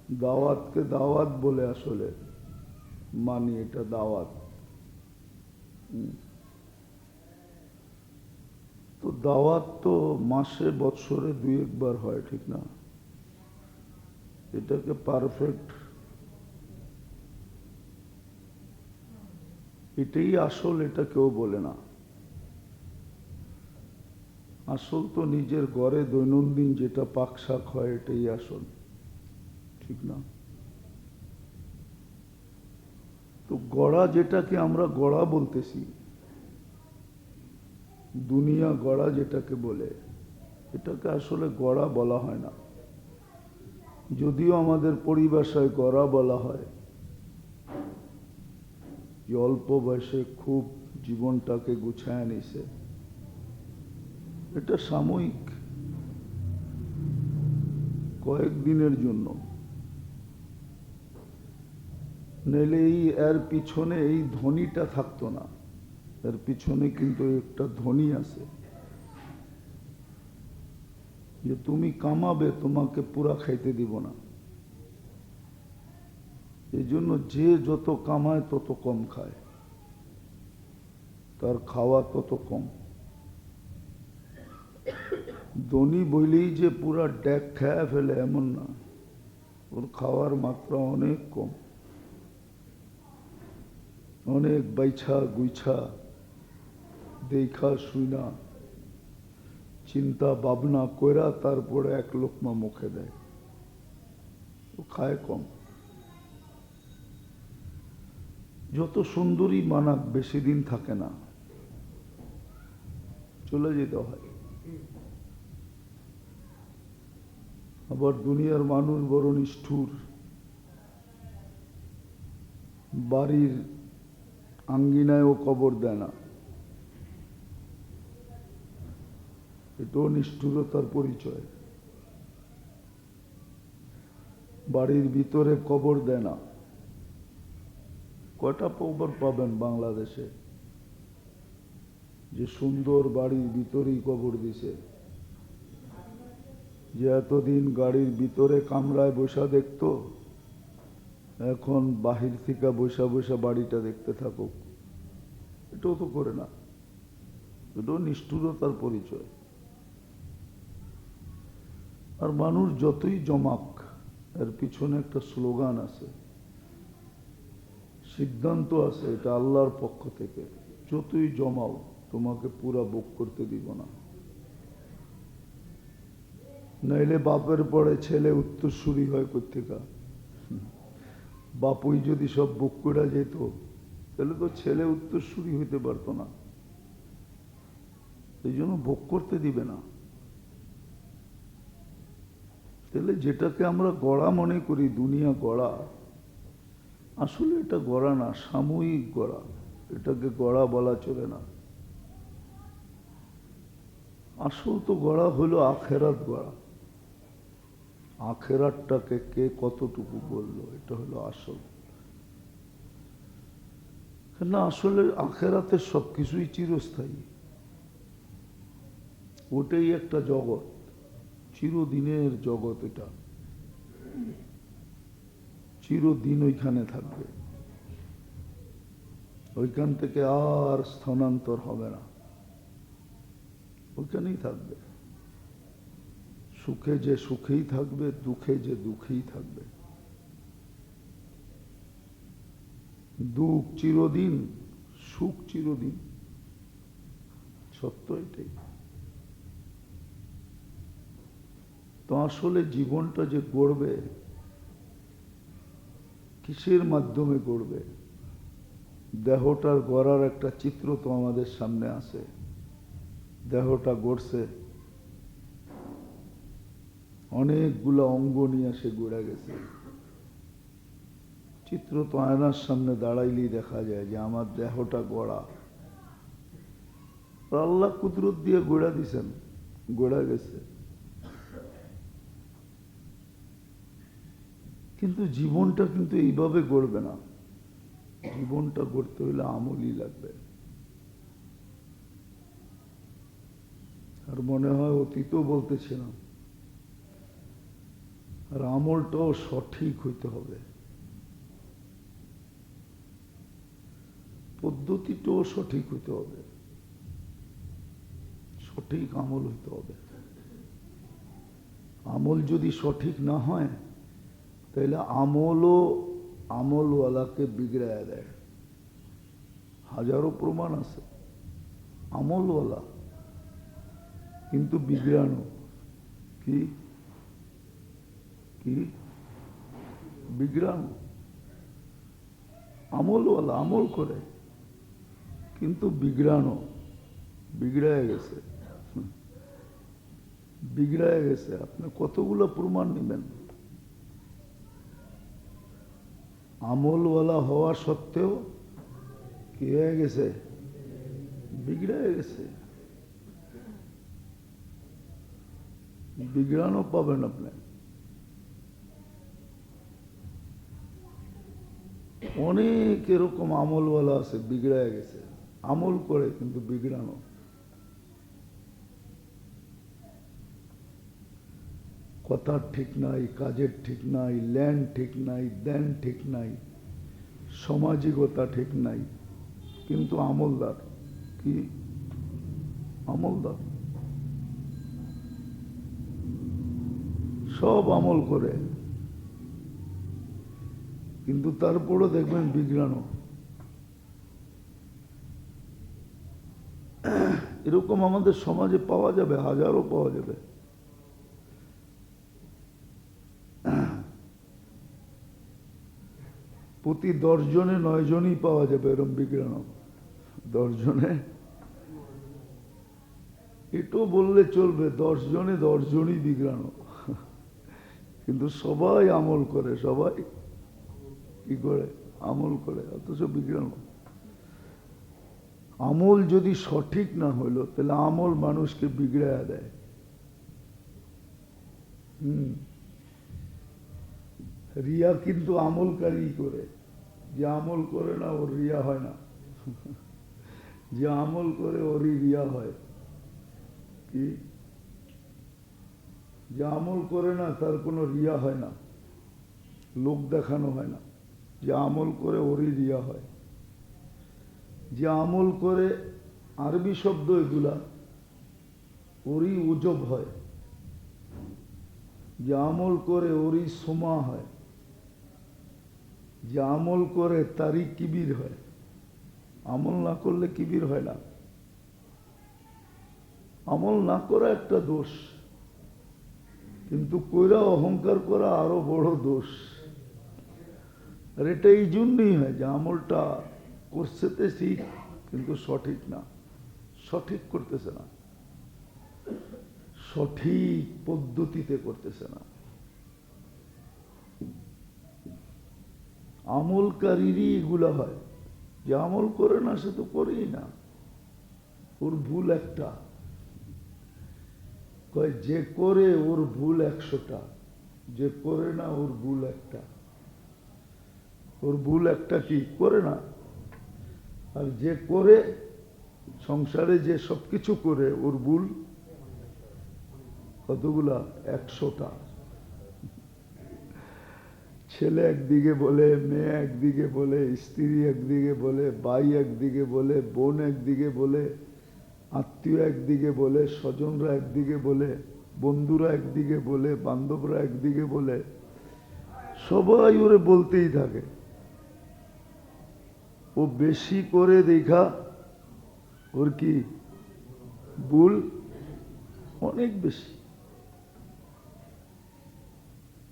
দাওয়াতকে দাওয়াত বলে আসলে মানি, এটা দাওয়াত। তো দাওয়াত তো মাসে বছরে 2-1 বার হয়, ঠিক না? এটাকে পারফেক্ট, এটাই আসল, এটা কেউ বলে না। আসল তো নিজের ঘরে দৈনন্দিন যেটা পাক শাক হয় এটাই আসল, ঠিক না? তো গড়া, যেটাকে আমরা গড়া বলতেছি, দুনিয়া গড়া যেটাকে বলে, এটাকে আসলে গড়া বলা হয় না। যদিও আমাদের পরিভাষায় গড়া বলা হয়, যে অল্প বয়সে খুব জীবনটাকে গুছায় নিছে, এটা সাময়িক, কয়েকদিনের জন্য। নইলে এর পিছনে এই ধ্বনিটা থাকতো না। এর পিছনে কিন্তু একটা ধ্বনি আছে, যে তুমি কামাবে, তোমাকে পুরা খাইতে দিব না। এই জন্য যে যত কামায় তত কম খায়, তার খাওয়া তত কম। ধনী বইলেই যে পুরা ড্যাক খায়া ফেলে এমন না, ওর খাওয়ার মাত্রা অনেক কম। অনেক বাইছা গুইছা দেখা শুইনা চিন্তা ভাবনা কইরা তারপরে এক লোকমা মুখে দেয়, ও খায় কম। যত সুন্দরী মানাক বেশি দিন থাকে না, চলে যেতে হয়। আবার দুনিয়ার মানুষ বড় নিষ্ঠুর, বাড়ির আঙ্গিনায়ও কবর দেয় না, এটাও নিষ্ঠুরতার পরিচয়। বাড়ির ভিতরে কবর দেয় না। কয়টা কবর পাবেন বাংলাদেশে যে সুন্দর বাড়ির ভিতরেই কবর দিছে, যে এতদিন গাড়ির ভিতরে কামরায় বসা দেখতো, এখন বাহির থেকে বসা বসা বাড়িটা দেখতে থাকুক? এটাও তো করে না, এটাও নিষ্ঠুরতার পরিচয়। আর মানুষ যতই জমাক, এর পিছনে একটা স্লোগান আছে, সিদ্ধান্ত আছে, এটা আল্লাহর পক্ষ থেকে, যতই জমাও তোমাকে পুরা বুক করতে দিব না। নাইলে বাপের পরে ছেলে উত্তরসূরি হয় কোত্থেকা? বাপুই যদি সব বুক করে যেত, তাহলে তো ছেলে উত্তরসূরি হইতে পারতো না। এই জন্য ভোগ করতে দিবে না। তাহলে যেটাকে আমরা গড়া মনে করি, দুনিয়া গড়া, আসলে এটা গড়া না, সাময়িক গড়া। এটাকে গড়া বলা চলে না। আসল তো গড়া হলো আখেরাত গড়া। আখেরাতটাকে কে কতটুকু বললো, এটা হলো আসল। না, আসলে আখেরাতের সবকিছুই চিরস্থায়ী। ওটাই একটা জগৎ, চিরদিনের জগৎ। এটা চিরদিন ওইখানে থাকবে, ওইখান থেকে আর স্থানান্তর হবে না, ওইখানেই থাকবে। সুখে যে সুখেই থাকবে, দুঃখে যে দুঃখেই থাকবে। দুঃখ চিরদিন, সুখ চিরদিন, সত্য এটাই। তো আসলে জীবনটা যে গড়বে, কিসের মাধ্যমে গড়বে? দেহটার গড়ার একটা চিত্র তো আমাদের সামনে আছে। দেহটা গড়ছে, অনেকগুলো অঙ্গ নিয়ে সে গড়ে গেছে। চিত্র তো আয়নার সামনে দাঁড়াইলেই দেখা যায় যে আমার দেহটা গড়া। আল্লাহ কুদরত দিয়ে গড়া দিছেন, গড়া গেছে। কিন্তু জীবনটা কিন্তু এইভাবে গড়বে না। জীবনটা গড়তে হলে আমলই লাগবে। আর মনে হয় অতীতও বলতেছিলাম, আর আমলটাও সঠিক হইতে হবে, পদ্ধতিটাও সঠিক হইতে হবে, সঠিক আমল হইতে হবে। আমল যদি সঠিক না হয় তাহলে আমলও আমলওয়ালাকে বিগড়ায় দেয়। হাজারো প্রমাণ আছে আমলওয়ালা কিন্তু বিগড়ানো। কি কি বিগড়ানো? আমলওয়ালা আমল করে কিন্তু বিগড়ানো, বিগড়ায় গেছে, বিগড়ায় গেছে। আপনি কতগুলো প্রমাণ নেবেন? আমলওয়ালা হওয়া সত্ত্বেও কি হয়ে গেছে? বিগড়ায় গেছে। বিগড়ানো পাবেন আপনি। অনেক এরকম আমলওয়ালা আছে বিগড়ায় গেছে, আমল করে কিন্তু বিগড়ানো। কথার ঠিক নাই, কাজের ঠিক নাই, ল্যান্ড ঠিক নাই, দেন ঠিক নাই, সামাজিকতা ঠিক নাই, কিন্তু আমলদার। কি আমলদার? সব আমল করে কিন্তু তারপরও দেখবেন বিগড়ানো। এরকম আমাদের সমাজে পাওয়া যাবে, হাজারো পাওয়া যাবে। প্রতি 10 জনে 9 জনই পাওয়া যাবে এরকম বিগড়ানো। 10 জনে, এটাও বললে চলবে, 10 জনে 10 জনই বিগড়ানো। কিন্তু সবাই আমল করে, সবাই কি করে? আমল করে, অথচ বিগড়ানো। আমল যদি সঠিক না হইল তাহলে আমল মানুষকে বিগড়ায়া দেয়। রিয়া কিন্তু আমলকারী করে, যে আমল করে না ওর রিয়া হয় না, যে আমল করে ওরই রিয়া হয়। কি? যে আমল করে না তার কোনো রিয়া হয় না, লোক দেখানো হয় না। যে আমল করে ওরই রিয়া হয়। যে আমল করে, আরবি শব্দ এগুলা, ওরই উজব হয়। যে আমল করে ওরই সোমা হয়। যে আমল করে তারই কিবির হয়। আমল না করলে কিবির হয় না। আমল না করা একটা দোষ, কিন্তু কইরা অহংকার করা আরো বড় দোষ। আর এটা এই জন্যই হয় যে আমলটা করছে তো ঠিক, কিন্তু সঠিক না, সঠিক করতেছে না, সঠিক পদ্ধতিতে করতেছে না। আমলকারীরই এগুলা হয়। যে আমল করে না সে তো করেই না, ওর ভুল একটা। কয় যে করে ওর ভুল 100টা, যে করে না ওর ভুল একটা। ওর ভুল একটা কি? করে না। আর যে করে, সংসারে যে সবকিছু করে, ওর ভুল কতগুলা? 100টা। ছেলে একদিকে বলে, মেয়ে একদিকে বলে, স্ত্রী একদিকে বলে, ভাই একদিকে বলে, বোন একদিকে বলে, আত্মীয় একদিকে বলে, স্বজনরা একদিকে বলে, বন্ধুরা একদিকে বলে, বান্ধবরা একদিকে বলে, সবাই ওরে বলতেই থাকে। ও বেশি করে দেখা ওর কি ভুল অনেক বেশি।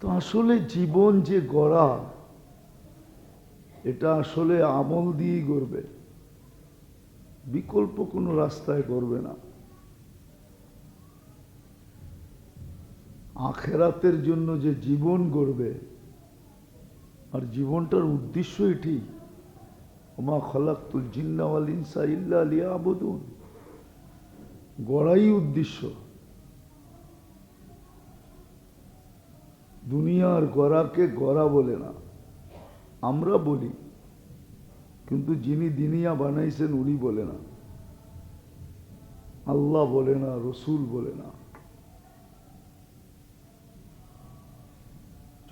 তো আসলে জীবন যে গড়া, এটা আসলে আমল দিয়েই গড়বে, বিকল্প কোনো রাস্তায় গড়বে না। আখেরাতের জন্য যে জীবন গড়বে, আর জীবনটার উদ্দেশ্য এটি, ওমা খালাকতুল জিন্না ওয়াল ইনসা ইল্লা লিয়াবুদুন, গড়াই উদ্দেশ্য। দুনিয়ার গড়াকে গড়া বলে না, আমরা বলি, কিন্তু যিনি দুনিয়া বানাইছেন উনি বলে না, আল্লাহ বলে না, রসুল বলে না।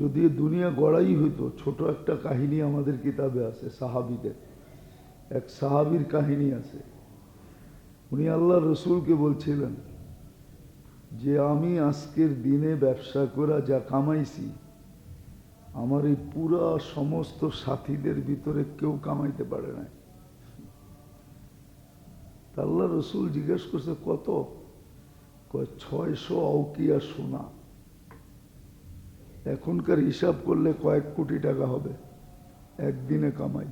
যদি দুনিয়া গড়াই হইতো, ছোট একটা কাহিনী আমাদের কিতাবে আছে সাহাবীদের। এক সাহাবীর কাহিনী আছে। উনি আল্লাহ রসুলকে বলছিলেন যে আমি আজকের দিনে ব্যবসা করে যা কামাইছি, আমার এই পুরা সমস্ত সাথীদের ভিতরে কেউ কামাইতে পারে না। আল্লাহ রসুল জিজ্ঞেস করছে কত? 600 আউকিয়া সোনা। এখনকার হিসাব করলে কয়েক কোটি টাকা হবে একদিনে কামাই।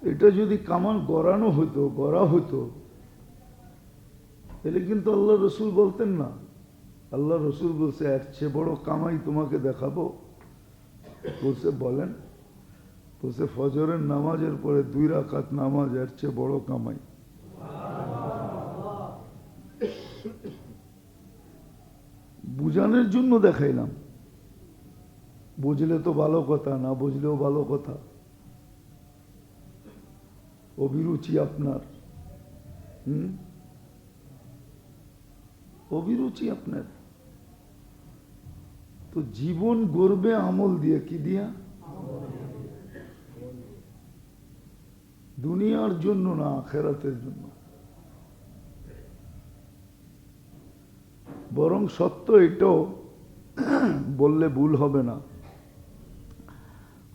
এটা যদি কামান গড়ানো হইতো, গড়া হইতো, তাহলে কিন্তু আল্লাহ রসুল বলতেন না। আল্লাহ রসুল বলছে এর চেয়ে বড় কামাই তোমাকে দেখাবো। বলছে বলেন। বলছে ফজরের নামাজের পরে 2 রাকাত নামাজ এর চেয়ে বড় কামাই। বুঝানোর জন্য দেখাইলাম, বুঝলে তো ভালো কথা, না বুঝলেও ভালো কথা। অভিরুচি আপনার, অভিরুচি আপনার। তো জীবন গড়বে আমল দিয়ে, কি দিয়া? দুনিয়ার জন্য না, আখিরাতের জন্য। বরং সত্য এটাও বললে ভুল হবে না,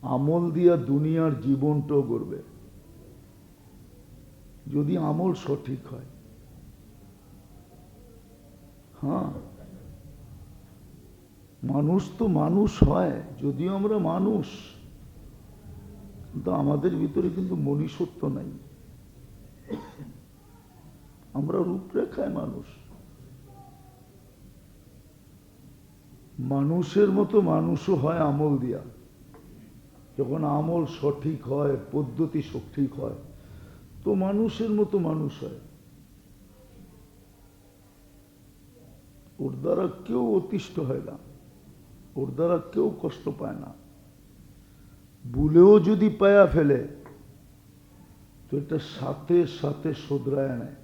আমল দিয়া দুনিয়ার জীবনটাও গড়বে, যদি আমল সঠিক হয়। হ্যাঁ, মানুষ তো মানুষ হয়, যদিও আমরা মানুষ, কিন্তু আমাদের ভিতরে কিন্তু মনুষ্যত্ব নাই। আমরা রূপরেখায় মানুষ। মানুষের মতো মানুষও হয় আমল দিয়া। যখন আমল সঠিক হয়, পদ্ধতি সঠিক হয়, তো মানুষের মতো মানুষ হয়। ওর দ্বারা কেউ অতিষ্ঠ হয় না, ওর দ্বারা কেউ কষ্ট পায় না। ভুলেও যদি পায়া ফেলে তো এটা সাথে সাথে শোধরায় নেয়,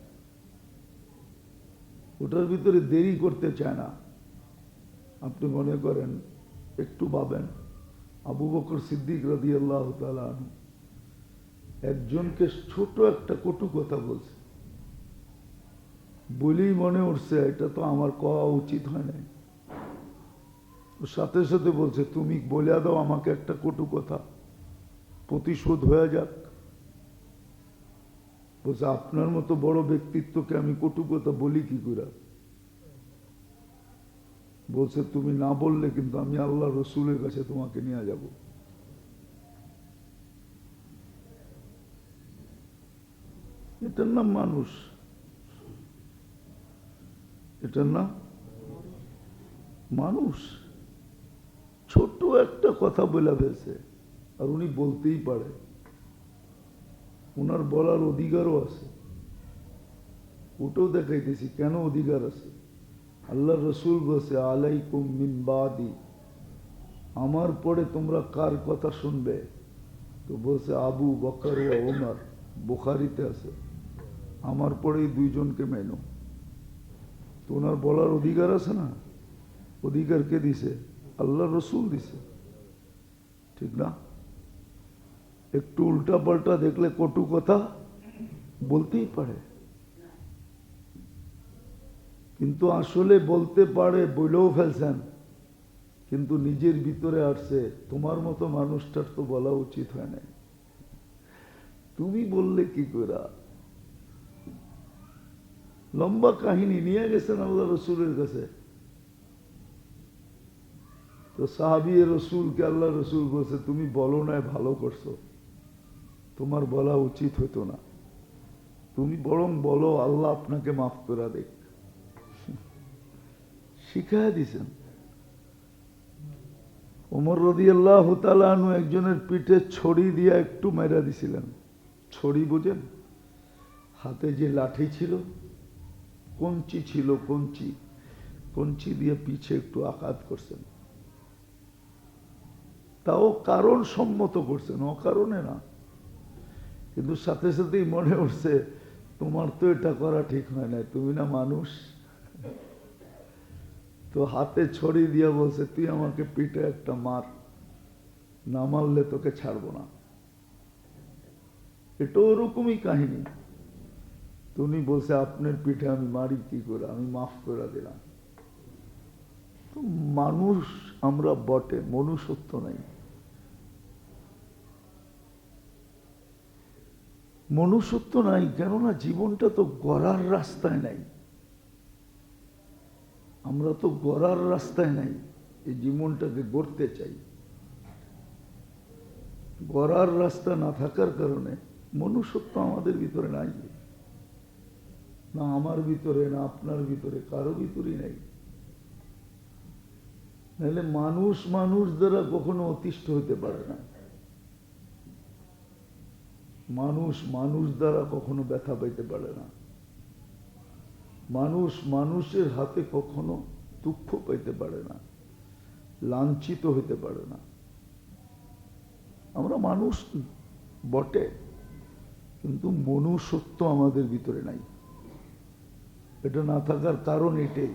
ওটার ভিতরে দেরি করতে চায় না। আপনি মনে করেন, একটু ভাবেন, আবু বকর সিদ্দিক রাদিয়াল্লাহু তাআলা আনহু একজনকে ছোট একটা কটু কথা বলছে, বলেই মনে উঠছে এটা তো আমার কওয়া উচিত হয় না। সাথে সাথে বলছে তুমি বলে দাও আমাকে একটা কটু কথা, প্রতিশোধ হয়ে যাক। বলছে আপনার মতো বড় ব্যক্তিত্বকে আমি কটু কথা বলি কি করে? বলছে তুমি না বললে কিন্তু আমি আল্লাহ রসুলের কাছে তোমাকে নিয়ে যাব। এটার নাম মানুষ, এটার নাম মানুষ। ছোট একটা কথা বলে ফেলছে, আর উনি বলতেই পারে, ওনার বলার অধিকারও আছে। ওটাও দেখাইতেছি কেন অধিকার আছে। আল্লাহ রসুল বলছে আলাইকুম মিন বাদি, আমার পরে তোমরা কার কথা শুনবে? তো বলছে আবু বকর ও ওমর, বুখারীতে আছে, আমার পরেই 2 জনকে মেনো। তো ওনার বলার অধিকার আছে না? অধিকার কে দিছে? আল্লাহ রসুল দিছে, ঠিক না? একটু উল্টা পাল্টা দেখলে কটু কথা বলতেই পারে, কিন্তু আসলে বলতে পারে, বলেও ফেলছেন, কিন্তু নিজের ভিতরে আসছে তোমার মতো মানুষটার তো বলা উচিত হয় না, তুমি বললে কি করে? লম্বা কাহিনী নিয়ে গেছেন আল্লাহ রসুলের কাছে। তো সাহাবী রসুলকে আল্লাহ রসুল বলছে তুমি বলো না, ভালো করছো, তোমার বলা উচিত হতো না, তুমি বরং বলো আল্লাহ আপনাকে মাফ করে দেখ। শিখায় দিছেন। ওমর রাদিয়াল্লাহু তাআলা আনহু একজনের পিঠে ছড়ি দিয়ে একটু মেরা দিছিলেন। ছড়ি বুঝেন? হাতে যে লাঠি ছিল, কঞ্চি ছিল, কঞ্চি, কঞ্চি দিয়ে পিছে একটু আঘাত করছেন। তাও কারণ সম্মত করছেন, অকারণে না। কিন্তু সাথে সাথেই মনে উঠছে তোমার তো এটা করা ঠিক হয় না, তুমি না মানুষ। তো হাতে ছড়ি দিয়া বলছে, তুই আমাকে পিঠে একটা মার, না মারলে তোকে ছাড়বো না। এটা ওরকমই কাহিনী। উনি বলছে, আপনার পিঠে আমি মারি কি করে, আমি মাফ করে দিলাম। তো মানুষ আমরা বটে, মনুষ্যত্ব নাই। মনুষ্যত্ব নাই, কেননা জীবনটা তো গড়ার রাস্তায় নাই। আমরা তো গড়ার রাস্তায় নাই, এই জীবনটাকে গড়তে চাই। গড়ার রাস্তা না থাকার কারণে মনুষ্যত্ব আমাদের ভিতরে নাই, না আমার ভিতরে, না আপনার ভিতরে, কারো ভিতরেই নাই। নাহলে মানুষ মানুষ দ্বারা কখনো অতিষ্ঠ হতে পারে না। মানুষ মানুষ দ্বারা কখনো ব্যথা পাইতে পারে না। মানুষ মানুষের হাতে কখনো দুঃখ পাইতে পারে না, লাঞ্ছিত হইতে পারে না। আমরা মানুষ বটে, কিন্তু মনুষ্যত্ব আমাদের ভিতরে নাই। এটা না থাকার কারণ এটাই,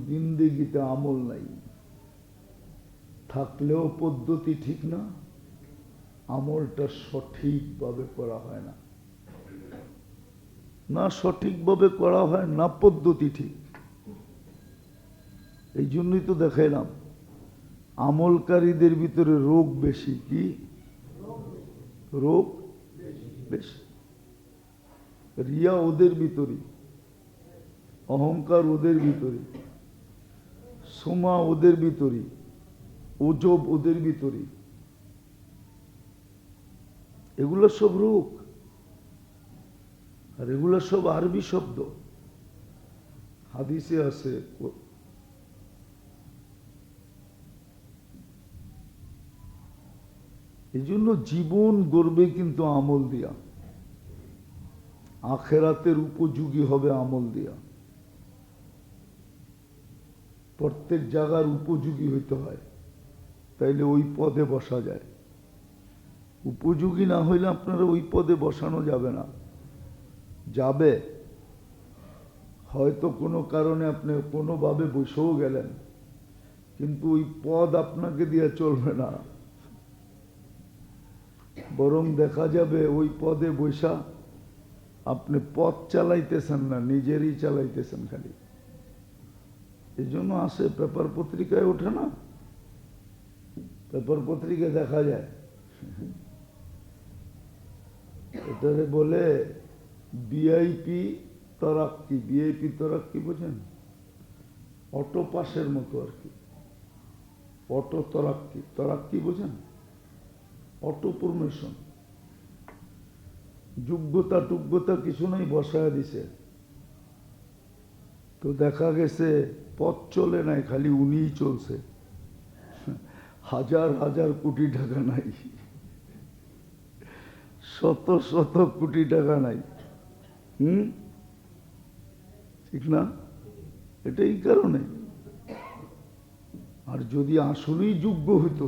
জিন্দেগিতে আমল নাই। থাকলেও পদ্ধতি ঠিক না, আমলটা সঠিকভাবে করা হয় না। না সঠিকভাবে করা হয়, না পদ্ধতি ঠিক। এই জন্যই তো দেখাইলাম, আমলকারীদের ভিতরে রোগ বেশি। কি রোগ বেশি? রিয়া ওদের ভিতরে, অহংকার ওদের ভিতরে, সোমা ওদের ভিতরে, ওজব ওদের ভিতরে। এগুলো সব রোগ, আর এগুলো সব আরবি শব্দ। হাদিসে আছে, এই জন্য জীবন গড়বে কিন্তু আমল দিয়া, আখেরাতের উপযোগী হবে আমল দিয়া। প্রত্যেক জায়গার উপযোগী হইতে হয়, তাইলে ওই পদে বসা যায়। উপযোগী না হইলে আপনারা ওই পদে বসানো যাবে না। যাবে হয়তো কোনো কারণে আপনি কোনোভাবে বসেও গেলেন, কিন্তু ওই পদ আপনাকে দিয়ে চলবে না। বরং দেখা যাবে ওই পদে বসা আপনি পথ চালাইতেছেন না, নিজেরই চালাইতেছেন খালি। এই জন্য আসে, পেপার পত্রিকায় ওঠে না, পেপার পত্রিকায় দেখা যায়, এটারে বলে ভিআইপি তরাক্কি। ভিআইপি তরাক্কি বোঝেন? অটো পাসের মতো আর কি, অটো তরাক্কি। তরাক্কি বোঝেন? Auto promotion. যোগ্যতা কিছু নাই, বসায় দিছে। তো দেখা গেছে পথ চলে নাই, খালি উনিই চলছে। হাজার হাজার কোটি টাকা নাই, শত শত কোটি টাকা নাই। ঠিক না? এটাই কারণে। আর যদি আসলেই যোগ্য হইতো,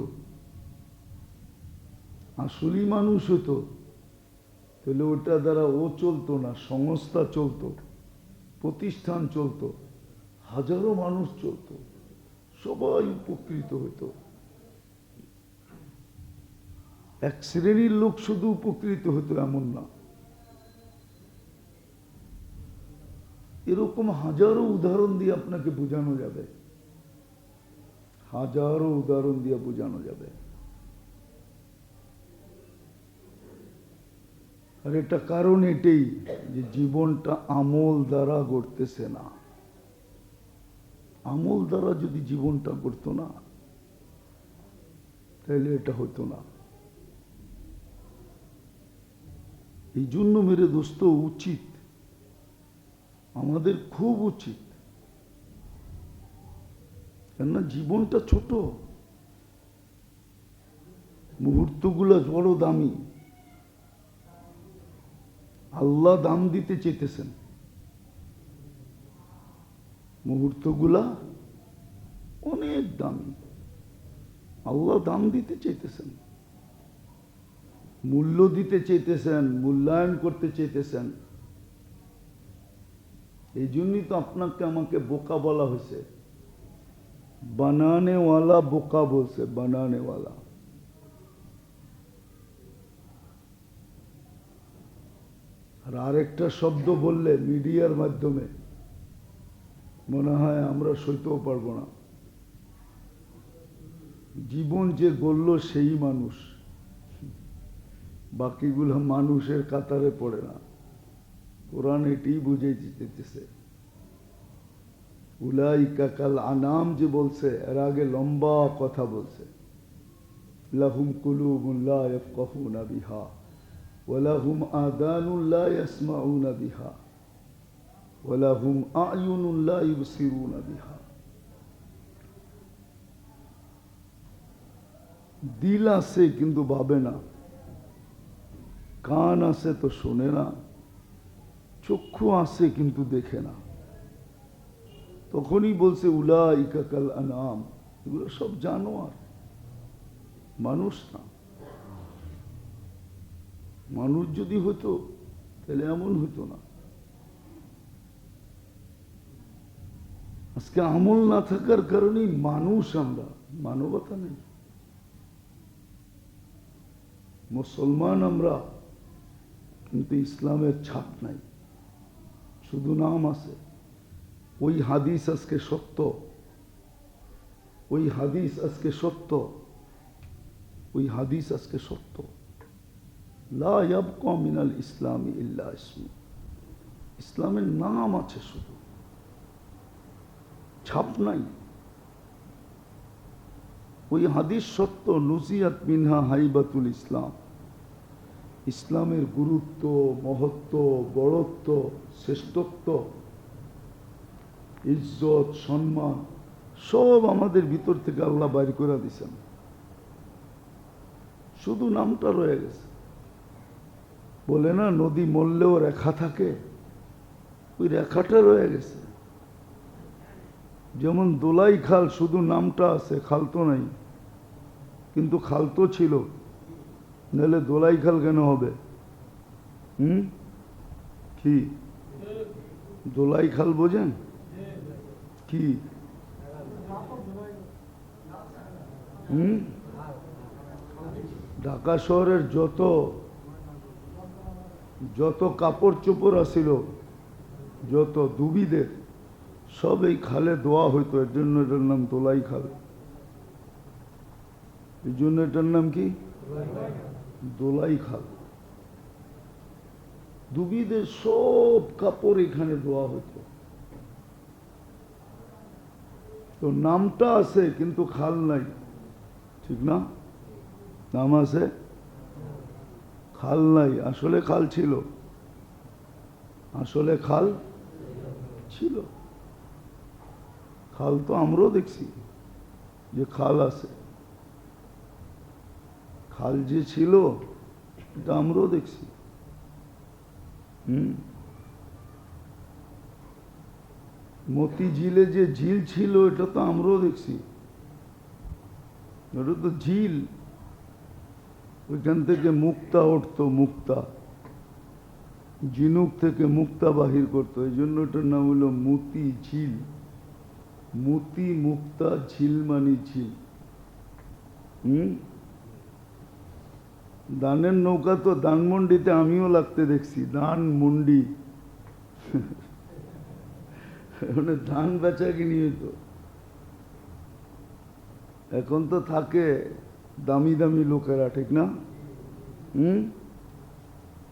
আসলেই মানুষ হতো, তাহলে ওটা দ্বারা ও চলতো না, সংস্থা চলতো, প্রতিষ্ঠান চলতো, হাজারো মানুষ চলতো, সবাই উপকৃত হতো। এক শ্রেণীর লোক শুধু উপকৃত হতো এমন না, এরকম হাজারো উদাহরণ দিয়ে আপনাকে বোঝানো যাবে, হাজারো উদাহরণ দিয়ে বোঝানো যাবে। আর এটা কারণ এটাই যে জীবনটা আমল দ্বারা গড়তেছে না। আমল দ্বারা যদি জীবনটা গড়তো না, তাহলে এটা হতো না। এই জন্য মেরে দোস্ত, উচিত, আমাদের খুব উচিত, কেননা জীবনটা ছোট, মুহূর্তগুলো বড় দামি। আল্লাহ দাম দিতে চেয়েছেন, মুহূর্তগুলা অনেক দামি, আল্লাহ দাম দিতে চাইতেছেন, মূল্য দিতে চাইতেছেন, মূল্যায়ন করতে চাইতেছেন। এই জন্যই তো আপনাকে আমাকে বোকা বলা হয়েছে। বানানেওয়ালা বোকা বলছে, বানানেওয়ালা। আর আরেকটা শব্দ বললে মিডিয়ার মাধ্যমে মনে হয় আমরা সইতেও পারবো না। জীবন যে গড়ল সেই মানুষ, বাকিগুলো মানুষের কাতারে পড়ে না। কোরআন এটি বুঝাইতে চেয়েছে। উলাইকা কাল আনাম যে বলছে, এর আগে লম্বা কথা বলছে। লাহুম কুলুবুন লা ইয়াফকাহুনা বিহা ওয়া লাহুম আযানুন লা ইয়াসমাউনা বিহা ওয়া লাহুম আ'য়ুনুন লা ইবসিরুনা বিহা। দিল আছে কিন্তু ভাবে না, কান আছে তো শোনে না, চক্ষু আছে কিন্তু দেখে না। তখনই বলছে উলাইকা কাল আনাম, এগুলো সব জানোয়ার, মানুষ না। মানুষ যদি হতো তাহলে এমন হতো না। আজকে আমল না থাকার কারণেই মানুষ, আমরা মানবতা নেই। মুসলমান আমরা, কিন্তু ইসলামের ছাপ নাই, শুধু নাম আছে। ওই হাদিস আজকে সত্য, ওই হাদিস আজকে সত্য, ওই হাদিস আজকে সত্য। লা ইয়াবকা মিনাল ইসলামি ইল্লা ইসমু, ইসলামের নাম আছে শুধু, ছাপ নাই। ওই হাদিস সত্য। নুজিয়াত মিনহা হাইবাতুল ইসলাম, ইসলামের গুরুত্ব, মহত্ব, বড়ত্ব, শ্রেষ্ঠত্ব, ইজ্জত, সম্মান সব আমাদের ভিতর থেকে আল্লাহ বাইর করে দিয়েছেন। শুধু নামটা রয়ে গেছে। বলে না নদী মরলেও রেখা থাকে, ওই রেখাটা রয়ে গেছে। যেমন দোলাই খাল, শুধু নামটা আছে, খাল তো নাই, কিন্তু খাল তো ছিল, নাহলে দোলাই খাল কেন হবে? কি দোলাই খাল বোঝেন কি? ঢাকা শহরের যত কাপড় চোপড় আসিল, যত দুবিদের, সব এই খালে দোয়া হইতো। এর জন্য এটার নাম দোলাই খাল। এই জন্য এটার নাম কি? দোলাই খাল। দুবিদের সব কাপড় এখানে দোয়া হইতো। তো নামটা আছে কিন্তু খাল নাই, ঠিক না? নাম আছে, খাল নাই। আসলে খাল ছিল, আসলে খাল ছিল। খাল তো আমরাও দেখছি যে খাল আছে, খাল যে ছিল এটা আমরাও দেখছি। মতিঝিলে যে ঝিল ছিল এটা তো আমরাও দেখছি। এটা তো ঝিল, ওইখান থেকে মুক্তা উঠতো, মুক্তা ঝিনুক থেকে মুক্তা বাহির করতো। এই জন্য এটার নাম হলো মতি ঝিল। মতি মুক্তা ঝিল মানে ঝিল। দানের নৌকা তো ধানমন্ডিতে আমিও লাগতে দেখছি, ধানমন্ডি। ধান বেচা কিনি হইতো। এখন তো থাকে দামি দামি লোকেরা, ঠিক না?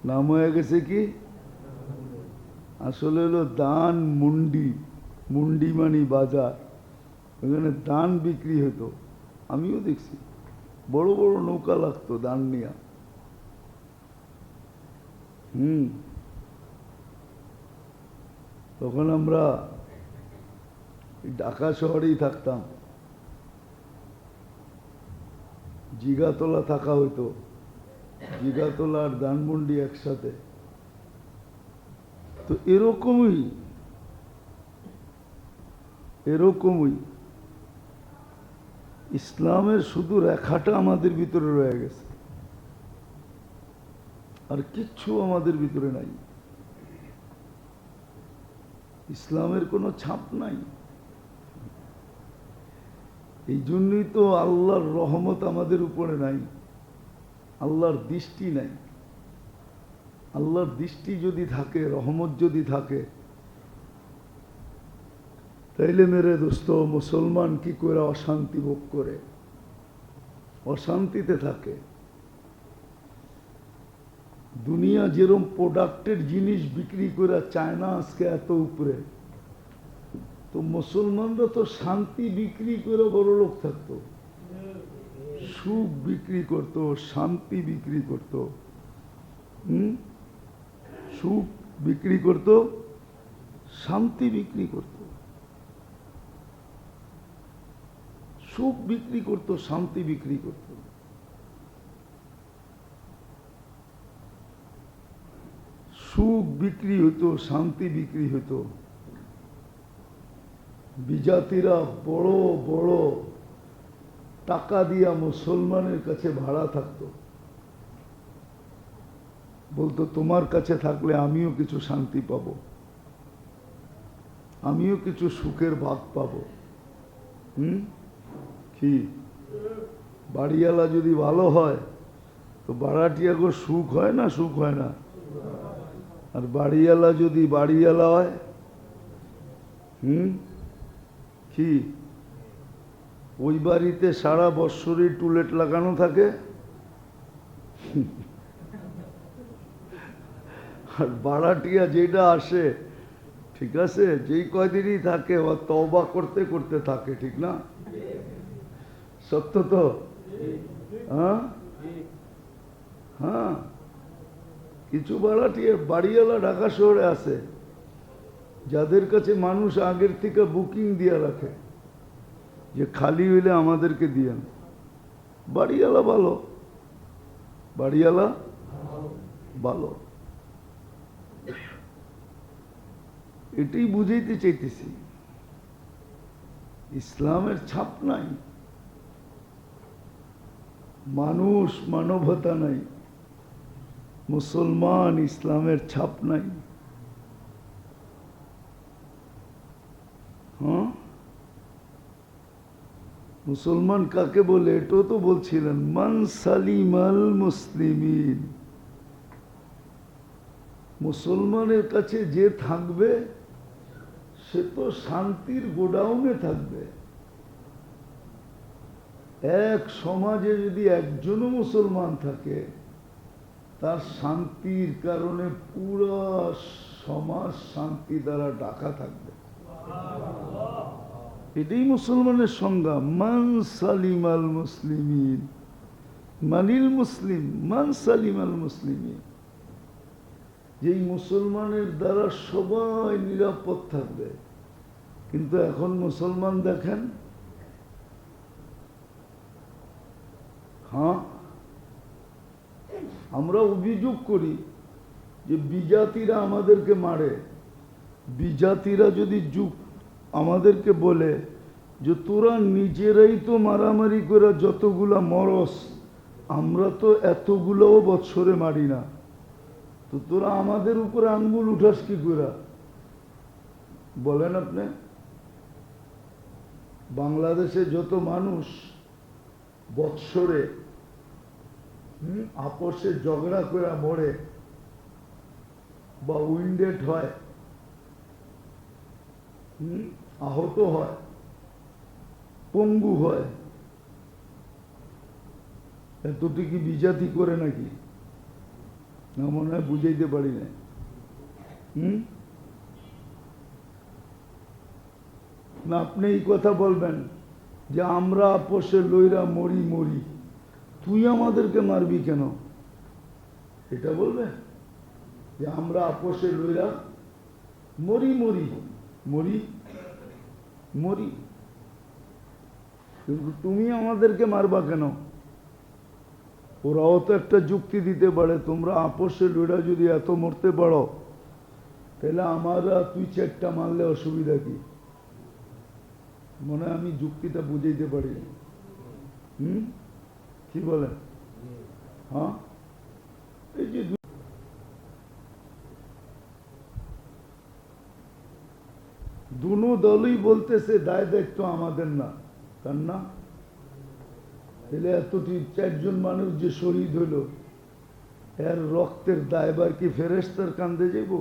নাম হয়ে গেছে কি? আসলে হলো দান মুন্ডি। মুন্ডি মানি বাজার, ওখানে ধান বিক্রি হতো। আমিও দেখছি বড় বড় নৌকা লাগতো ধান নিয়া। তখন আমরা ঢাকা শহরেই থাকতাম, জিগাতলা থাকা হইতো। জিগাতলা আর ধানমন্ডি একসাথে। তো এরকমই ইসলামের শুধু রেখাটা আমাদের ভিতরে রয়ে গেছে, আর কিচ্ছু আমাদের ভিতরে নাই। ইসলামের কোনো ছাপ নাই। এই জন্যই তো আল্লাহর রহমত আমাদের উপরে নাই, আল্লাহর দৃষ্টি নাই। আল্লাহর দৃষ্টি যদি থাকে, রহমত যদি থাকে, তাইলে মেরে দোস্ত মুসলমান কি করে অশান্তি ভোগ করে, অশান্তিতে থাকে। দুনিয়া যেরকম প্রোডাক্টের জিনিস বিক্রি করে চায় না আজকে এত উপরে, তো মুসলমানরা তো শান্তি বিক্রি করে বড় লোক থাকতো, সুখ বিক্রি করত, শান্তি বিক্রি করত, সুখ বিক্রি করত, শান্তি বিক্রি করত, সুখ বিক্রি করত, শান্তি বিক্রি করত। সুখ বিক্রি হতো, শান্তি বিক্রি হতো। বিজাতিরা বড় বড় টাকা দিয়া মুসলমানের কাছে ভাড়া থাকতো, বলতো তোমার কাছে থাকলে আমিও কিছু শান্তি পাব, আমিও কিছু সুখের ভাগ পাব। কি বাড়িওয়ালা যদি ভালো হয় তো ভাড়াটিয়াগো সুখ হয় না, সুখ হয় না? আর বাড়িওয়ালা যদি বাড়িওয়ালা হয়, কি ওই বাড়িতে সারা বৎসরই টুলেট লাগানো থাকে, আর ভাড়াটিয়া যেটা আসে, ঠিক আছে, যেই কয়দিনই থাকে ও তওবা করতে করতে থাকে, ঠিক না? সত্য তো? হ্যাঁ হ্যাঁ, কিছু ভাড়াটিয়া বাড়িওয়ালা ঢাকা শহরে আছে যাদের কাছে মানুষ আগের থেকে বুকিং দিয়ে রাখে যে খালি হইলে আমাদেরকে দিয়েন। বাড়িওয়ালা ভালো, বাড়িওয়ালা ভালো, এটাই বুঝাইতে চাইতেছি। ইসলামের ছাপ নাই, মানুষ মানবতা নাই, মুসলমান ইসলামের ছাপ নাই। হ্যাঁ, মুসলমান কাকে বলে এটাও তো বলছিলেন, মান সালিমাল মুসলিমিন। মুসলমানের কাছে যে থাকবে সে তো শান্তির গোডাউনে থাকবে। এক সমাজে যদি একজনও মুসলমান থাকে, তার শান্তির কারণে পুরো সমাজ শান্তি দ্বারা ঢাকা থাকবে। এটাই মুসলমানের সংজ্ঞা, মান সালিমাল মুসলিমিন। মানিল মুসলিম মান সালিমাল মুসলিমিন, যেই মুসলমানের দ্বারা সবাই নিরাপদ থাকবে। কিন্তু এখন মুসলমান দেখেন, হ্যাঁ, আমরা অভিযোগ করি যে বিজাতিরা আমাদেরকে মারে। বিজাতিরা যদি আমাদেরকে বলে যে তোরা নিজেরাই তো মারামারি করে যতগুলা মরস, আমরা তো এতগুলোও বৎসরে মারি না, তো তোরা আমাদের উপরে আঙ্গুল উঠাস কি করে? বলেন আপনি। বাংলাদেশে যত মানুষ বৎসরে আপসে ঝগড়া করে মরে বা উইন্ডেড হয়, আহত হয়, পঙ্গু হয়, এতটি কি বিজাতি করে নাকি? না, মনে হয় বুঝাইতে পারি না। না, আপনি এই কথা বলবেন যে আমরা আপোষে লইরা মরি মরি, তুই আমাদেরকে মারবি কেন? এটা বলবেন যে আমরা আপোষে লইরা মরি মরি মরি মরি, কিন্তু তুমি আমাদেরকে মারবা কেন? ওরাও তো একটা যুক্তি দিতে পারে, তোমরা আপোষে লইরা যদি এত মরতে পারো, তাহলে আমরা তুই চারটা মারলে অসুবিধা কি? মনে হয় আমি যুক্তিটা বুঝাইতে পারি। কি বলেন? হ্যাঁ, এই যে দুনো দলই বলতেছে দায় দায়িত্ব আমাদের না, তার না? তাহলে এতটি 4 জন মানুষ যে শহীদ হইল, এর রক্তের দায়বার কি ফেরেশতার কান্দে যাইব?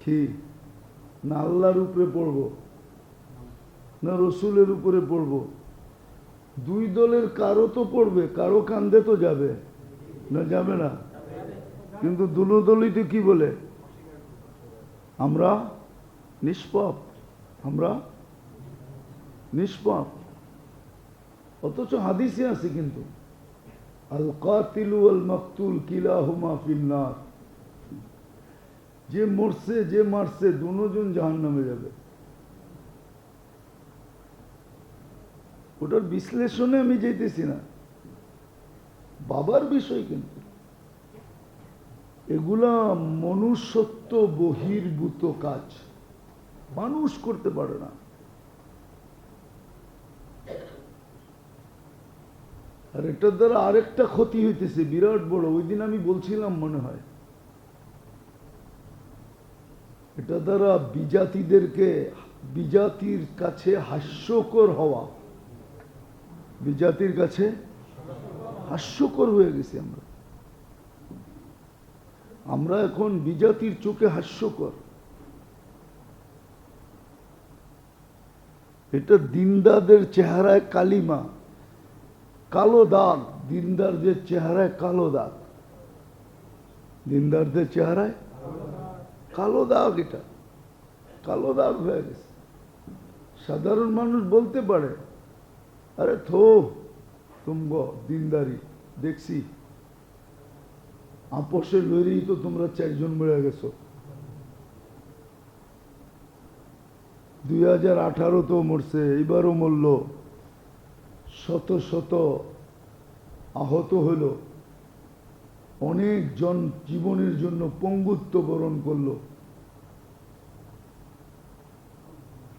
কি না আল্লাহর উপরে পড়ব, না রসুলের উপরে পড়ব? দুই দলের কারো তো পড়বে, কারো কান্দে তো যাবে না, যাবে না? কিন্তু দুনো দলই তো কি বলে? আমরা নিষ্পাপ, আমরা নিষ্পাপ। অথচ হাদিসে আছে কিন্তু আল কাতিলু ওয়াল মাকতুল কিলাহুমা ফিন্নার, যে মরছে যে মারছে দুজন জাহান্নামে যাবে। ওটার বিশ্লেষণে আমি যেতেছি না, বাবার বিষয়। কিন্তু এগুলা মনুষ্যত্ব বহির্ভূত কাজ, মানুষ করতে পারে না। আর এটার দ্বারা আরেকটা ক্ষতি হইতেছে বিরাট বড়। ওই দিন আমি বলছিলাম মনে হয়, এটা দ্বারা বিজাতিদেরকে, বিজাতির কাছে হাস্যকর হওয়া, বিজাতির কাছে হাস্যকর হয়ে গেছি আমরা। আমরা এখন বিজাতির চোখে হাস্যকর। এটা দিনদারদের চেহারায় কালিমা, কালো দাগ। দিনদারদের চেহারায় কালো দাগ, দিনদারদের চেহারায় কালো দাগ। এটা কালো দাগ হয়ে গেছে। সাধারণ মানুষ বলতে পারে, আরে থো তুমগ দিনদারি দেখছি, আপোষে লড়েই তো তোমরা 4 জন মরে গেছো। 2018 তো মরছে, এবারও মরল, শত শত আহত হইল, অনেক জন জীবনের জন্য পঙ্গুত্ব বরণ করলো।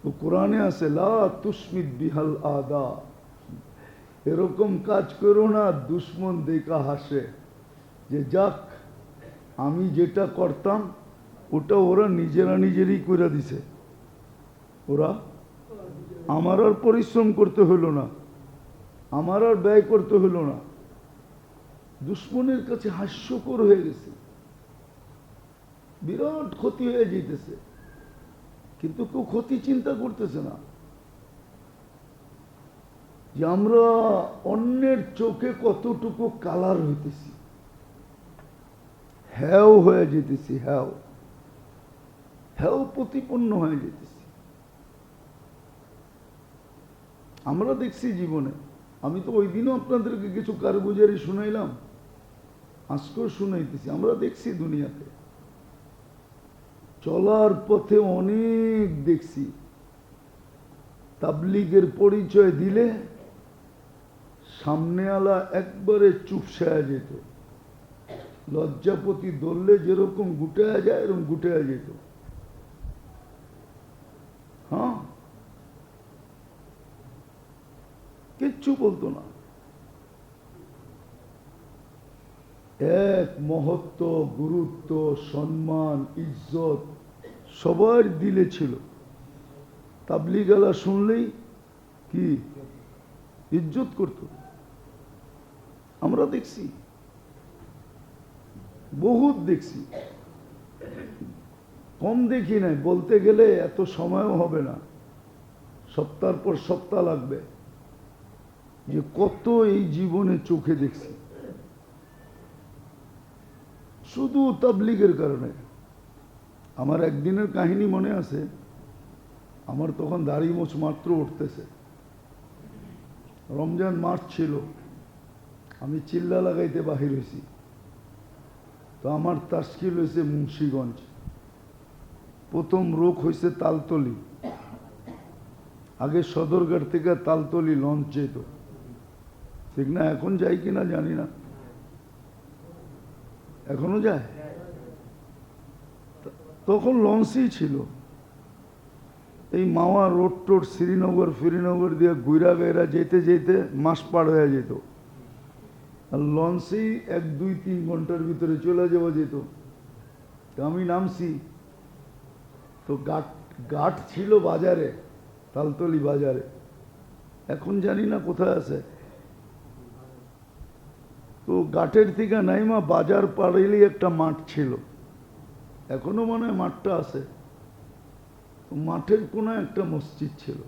তো কোরআনে আছে লা তুসমিত বিহাল আদা, এরকম কাজ করো না দুশ্মন দেখা হাসে, যে যাক আমি যেটা করতাম ওটা ওরা নিজেরা নিজেরই করে দিছে, ওরা আমার আর পরিশ্রম করতে হইল না, আমার আর ব্যয় করতে হইল না। দুশ্মনের কাছে হাস্যকর হয়ে গেছে, বিরাট ক্ষতি হয়ে যেতেছে, কিন্তু কেউ ক্ষতি চিন্তা করতেছে না। যে আমরা অন্যের চোখে কতটুকু কালার হইতেছি, হ্যাও হয়ে যেতেছি, হ্যাও হ্যাও প্রতিপন্ন হয়ে যেতেছি। আমরা দেখছি জীবনে, আমি তো ওই দিনও আপনাদেরকে কিছু কারগুজারি শুনাইলাম, আজকেও শুনাইতেছি। আমরা দেখছি দুনিয়াতে চলার পথে অনেক দেখছি, তাবলীগের পরিচয় দিলে সামনেওয়ালা একবারে চুপসায়া যেত, লজ্জাপতি ধরলে যেরকম গুটায়া যায় এরকম গুটায়া যেত। হ্যাঁ, কিচ্ছু বলতো না। এক মহত্ব, গুরুত্ব, সম্মান, ইজ্জত সবার দিলে ছিল। তাবলীগালা শুনলেই কি ইজ্জত করত। আমরা দেখছি, বহুত দেখছি, কম দেখি নাই। বলতে গেলে এত সময়ও হবে না, সপ্তাহ পর সপ্তাহ লাগবে, যে কত এই জীবনে চোখে দেখছি শুধু তাবলীগের কারণে। আমার একদিনের কাহিনী মনে আছে, আমার তখন দাড়ি মোছ মাত্র উঠতেছে, রমজান মাস ছিল, আমি চিল্লা লাগাইতে বাহির হয়েছি। তো আমার তাশকিল হয়েছে মুন্সিগঞ্জ, প্রথম রোগ হয়েছে তালতলি। আগে সদরঘাট থেকে তালতলি লঞ্চ যেত, ঠিক না? এখন যাই কিনা জানি না, এখনো যায়। তখন লঞ্চই ছিল। এই মাওয়া রোড টোড শ্রীনগর ফিরিনগর দিয়ে গুইরা গাইরা যেতে যেতে মাস পার হয়ে যেত, আর লঞ্চেই 1, 2, 3 ঘন্টার ভিতরে চলে যাওয়া যেত। তো আমি নামছি, তো গাঠ ছিল বাজারে, তালতলি বাজারে, এখন জানি না কোথায় আছে। তো গাটের থেকে নাইমা বাজার পাড়েলেই একটা মাঠ ছিল, এখনো মনে হয় মাঠটা আছে। মাঠের কোনায় একটা মসজিদ ছিল,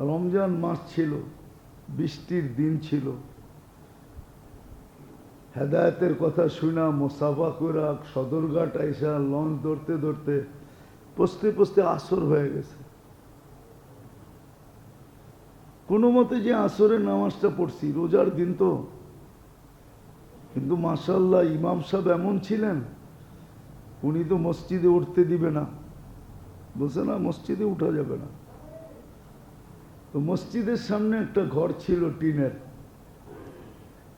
রমজান মাস ছিল, বৃষ্টির দিন ছিল। হেদায়েতের কথা শুনা মোসাফা করা সদরঘাট আইসা লঞ্চ ধরতে ধরতে পৌঁছতে পৌঁছতে আসর হয়ে গেছে। কোনো মতে যে আসরের নামাজটা পড়ছি, রোজার দিন তো, কিন্তু মাশাআল্লাহ ইমাম সাহেব এমন ছিলেন, উনি তো মসজিদে উঠতে দিবে না, বলছে না মসজিদে উঠা যাবে না। তো মসজিদের সামনে একটা ঘর ছিল টিনের,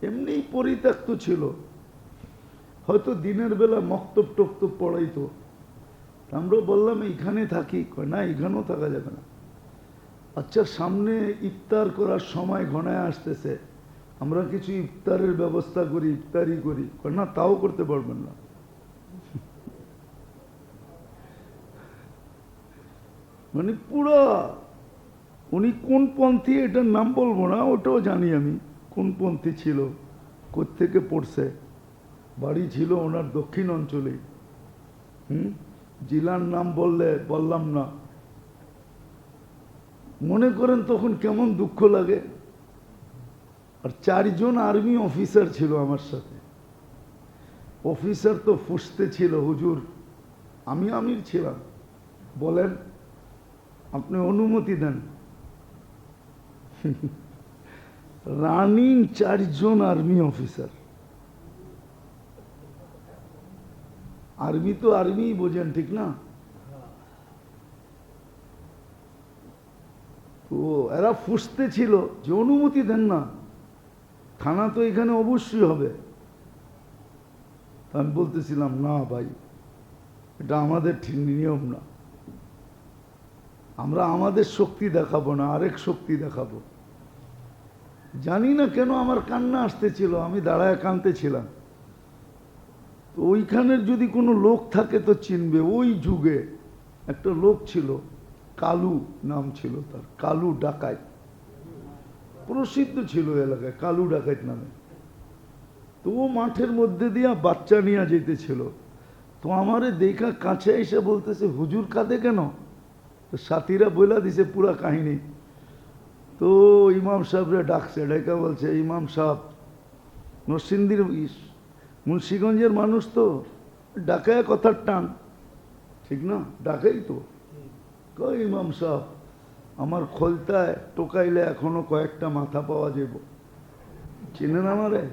এমনি পরিত্যক্ত ছিল, হয়তো দিনের বেলা মক্তব টক্তব পড়াইতো। আমরা বললাম এইখানে থাকি, কয় না এখানেও থাকা যাবে না। আচ্ছা সামনে ইফতার করার সময় ঘনায় আসতেছে, আমরা কিছু ইফতারের ব্যবস্থা করি, ইফতারি করি, কয় না তাও করতে পারবেন না। মানে পুরা উনি কোন পন্থী এটার নাম বলবো না, ওটাও জানি আমি কোন পন্থী ছিল, কোত্থেকে পড়ছে, বাড়ি ছিল ওনার দক্ষিণ অঞ্চলে। জেলার নাম বললাম না। মনে করেন তখন কেমন দুঃখ লাগে। আর 4 জন আর্মি অফিসার ছিল আমার সাথে। অফিসার তো ফুসতে ছিল, হুজুর আমি আমির ছিলাম, বলেন আপনি অনুমতি দেন। রানিং 4 জন আর্মি অফিসার। আর্মি তো আর্মি বোঝেন, ঠিক না? তো এরা ফুসতে ছিল যে অনুমতি দেন না, থানা তো এখানে অবশ্যই হবে। আমি বলতেছিলাম না ভাই, এটা আমাদের ঠিক নিয়ম না, আমরা আমাদের শক্তি দেখাবো না, আরেক শক্তি দেখাবো। জানি না কেন আমার কান্না আসতেছিল, আমি দাঁড়ায় কাঁদতেছিলাম। তো ওইখানের যদি কোনো লোক থাকে তো চিনবে, ওই যুগে একটা লোক ছিল, কালু নাম ছিল তার, কালু ডাকাইত, প্রসিদ্ধ ছিল এলাকায় কালু ডাকাইত নামে। তো ও মাঠের মধ্যে দিয়া বাচ্চা নিয়ে যেতেছিল। তো আমারে দেখা কাছে এসে বলতেছে হুজুর কাঁদে কেন? তো সাথীরা বইলা দিছে পুরা কাহিনী। তো ইমাম সাহেবরে ডাকছে, ডাকা বলছে ইমাম সাহেব নরসিংদীর মুন্সিগঞ্জের মানুষ তো, ডাকায় কথার টান, ঠিক না? ডাকাই তো। কয় ইমাম সাহেব আমার খোলতায় টোকাইলে এখনো কয়েকটা মাথা পাওয়া যাব, চিনেন আমারে?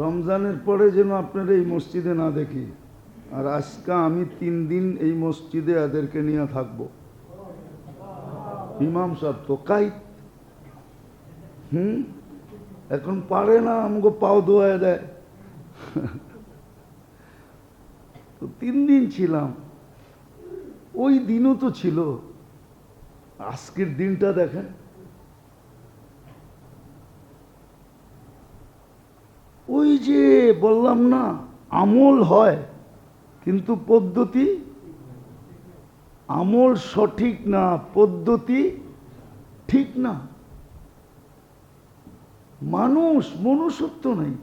রমজানের পরে যেন আপনারা এই মসজিদে না দেখি। আর আজকে আমি 3 দিন এই মসজিদে এদেরকে নিয়ে থাকবো। ইমাম সাহেব তো কাইত, এখন পারে না আমাকে পাও ধোয়া দেয়। তো 3 দিন ছিলাম, ওই দিনও তো ছিল, আজকের দিনটা দেখেন। ওই যে বললাম না, আমল হয় কিন্তু পদ্ধতি, আমল সঠিক না, পদ্ধতি ঠিক না। মানুষ মনুষ্যত্ব নেই।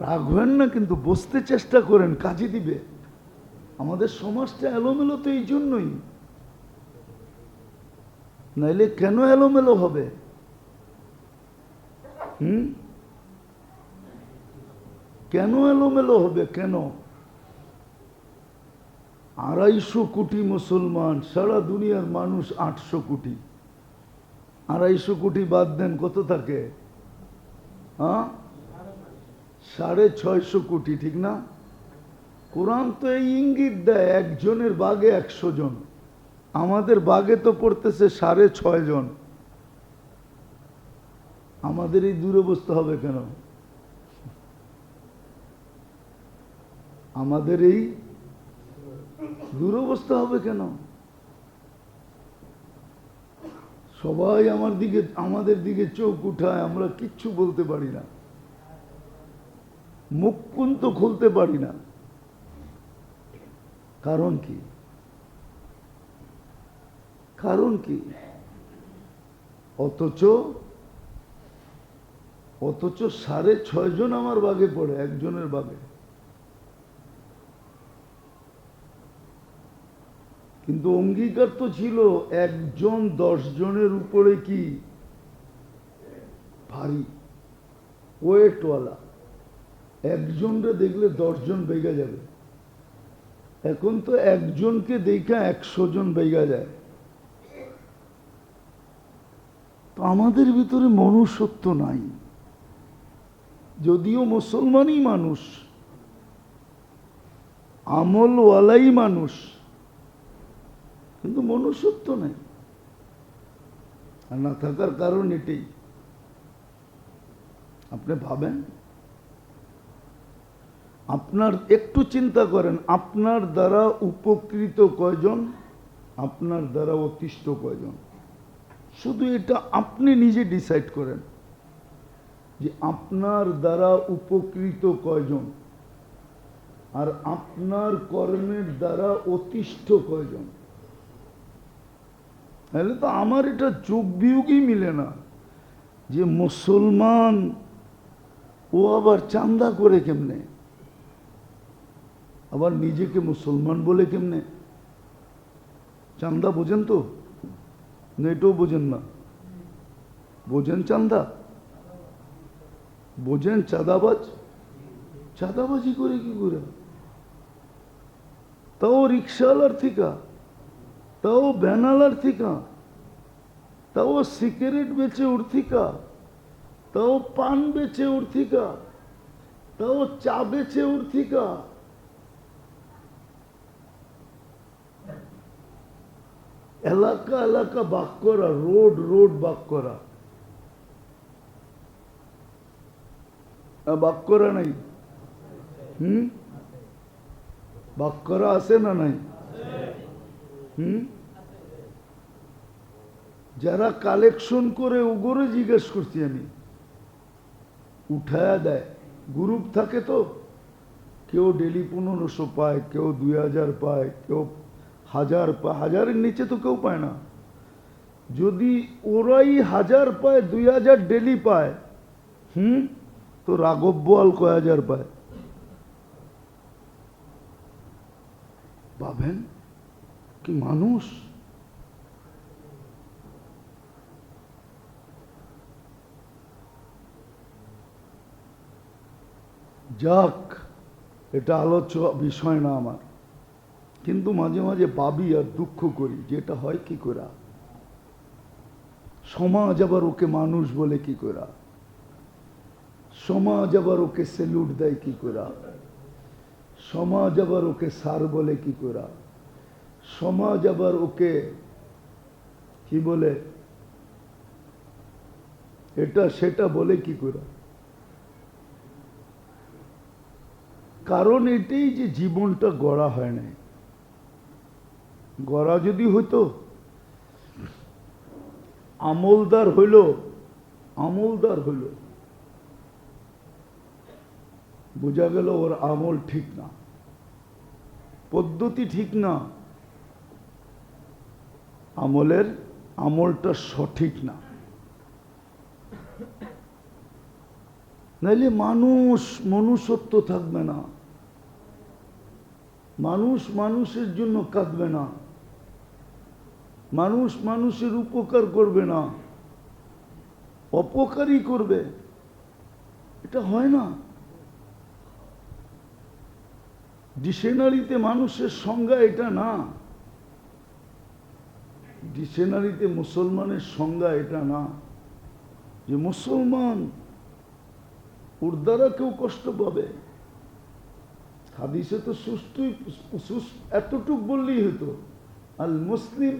রাখবেন না, কিন্তু বসতে চেষ্টা করেন, কাজে দিবে। আমাদের সমাজটা এলোমেলো তো এই জন্যই, নাইলে কেন এলোমেলো হবে? কেন এলোমেলো হবে? কেন? 250 কোটি মুসলমান, সারা দুনিয়ার মানুষ 800 কোটি। 250 কোটি বাদ দেন, কত থাকে? 650 কোটি, ঠিক না? কোরআন তো এই ইঙ্গিত দেয় একজনের বাগে 100 জন, আমাদের বাগে তো পড়তেছে 6.5 জন। আমাদের এই দুরবস্থা হবে কেন? আমাদের এই দুরবস্থা হবে কেন? সবাই আমাদের দিকে চোখ উঠায়, আমরা কিচ্ছু বলতে পারি না, মুখ কিন্তু খুলতে পারি না। কারণ কি? কারণ কি? অথচ 6.5 জন আমার বাগে পড়ে, একজনের বাগে। কিন্তু অঙ্গীকার তো ছিল একজন 10 জনের উপরে কি ভারী ওয়েটওয়ালা, একজনরে দেখলে 10 জন বেগা যাবে। এখন তো একজনকে দেখা 100 জন বেগা যায়। তো আমাদের ভিতরে মনুষ্যত্ব নাই, যদিও মুসলমানই মানুষ, আমলওয়ালাই মানুষ, কিন্তু মনুষ্যত্ব নাই। আর না থাকার কারণ এটাই। আপনি ভাবেন, আপনার একটু চিন্তা করেন, আপনার দ্বারা উপকৃত কয়জন, আপনার দ্বারা অতিষ্ঠ কয়জন? শুধু এটা আপনি নিজে ডিসাইড করেন যে আপনার দ্বারা উপকৃত কয়জন আর আপনার কর্মের দ্বারা অতিষ্ঠ কয়জন। তাহলে তো আমার এটা যোগ বিয়োগই মিলে না যে মুসলমান ও আবার চাঁদা করে কেমনে, আবার নিজেকে মুসলমান বলে কেমনে। চাঁদা বোঝেন তো? না, এটাও বোঝেন না? বোঝেন চাঁদা? বোঝেন চাঁদাবাজ? চাঁদাবাজি করে কি করে? তাও রিক্সাওয়ালার থেকে, তাও ভ্যানালার থেকে, তাও সিগারেট বেচে ওর থেকে, তাও পান বেচে ওর থেকে, তাও চা বেচে ওর থেকে। এলাকা এলাকা বাক করা, রোড রোড বাক করা, বাক করা নাই? বাক করা আছে না নাই? যারা কালেকশন করে ওগরে জিজ্ঞেস করছি আমি, উঠায়া দেয়, গ্রুপ থাকে তো, কেউ ডেলি 1500 পায়, কেউ 2000 পায়, কেউ 1000 পায়, 1000-এর নিচে তো কেউ পায় না। যদি ওরাই 1000 পায়, 2000 ডেলি পায়, তো রাঘব বোয়াল কয় 1000 পায়? ভাবেন কি মানুষ। যাক, এটা আলোচ্য বিষয় না আমার, কিন্তু মাঝে মাঝে ভাবি আর দুঃখ করি যে এটা হয় কি করে। সমাজ আবার ওকে মানুষ বলে কি করে? সমাজ আবার ওকে সেলুট দেয় কি করে? সমাজ আবার ওকে স্যার বলে কি করে? সমাজ আবার ওকে কি বলে, এটা সেটা বলে কি করে? কারণ এটাই যে জীবনটা গড়া হয় নাই। গড়া যদি হইতো, আমলদার হইল, বোঝা গেল ওর আমল ঠিক না, পদ্ধতি ঠিক না, আমলটা সঠিক না। নাইলে মনুষ্যত্ব থাকবে না, মানুষ মানুষের জন্য কাঁদবে না, মানুষ মানুষের উপকার করবে না, অপকারই করবে। এটা হয় না। ডিকশনারিতে মানুষের সংজ্ঞা এটা না, ডিকশনারিতে মুসলমানের সংজ্ঞা এটা না যে মুসলমান ওর দ্বারা কেউ কষ্ট পাবে। হাদিসে তো এতটুক বললেই হতো, আল মুসলিম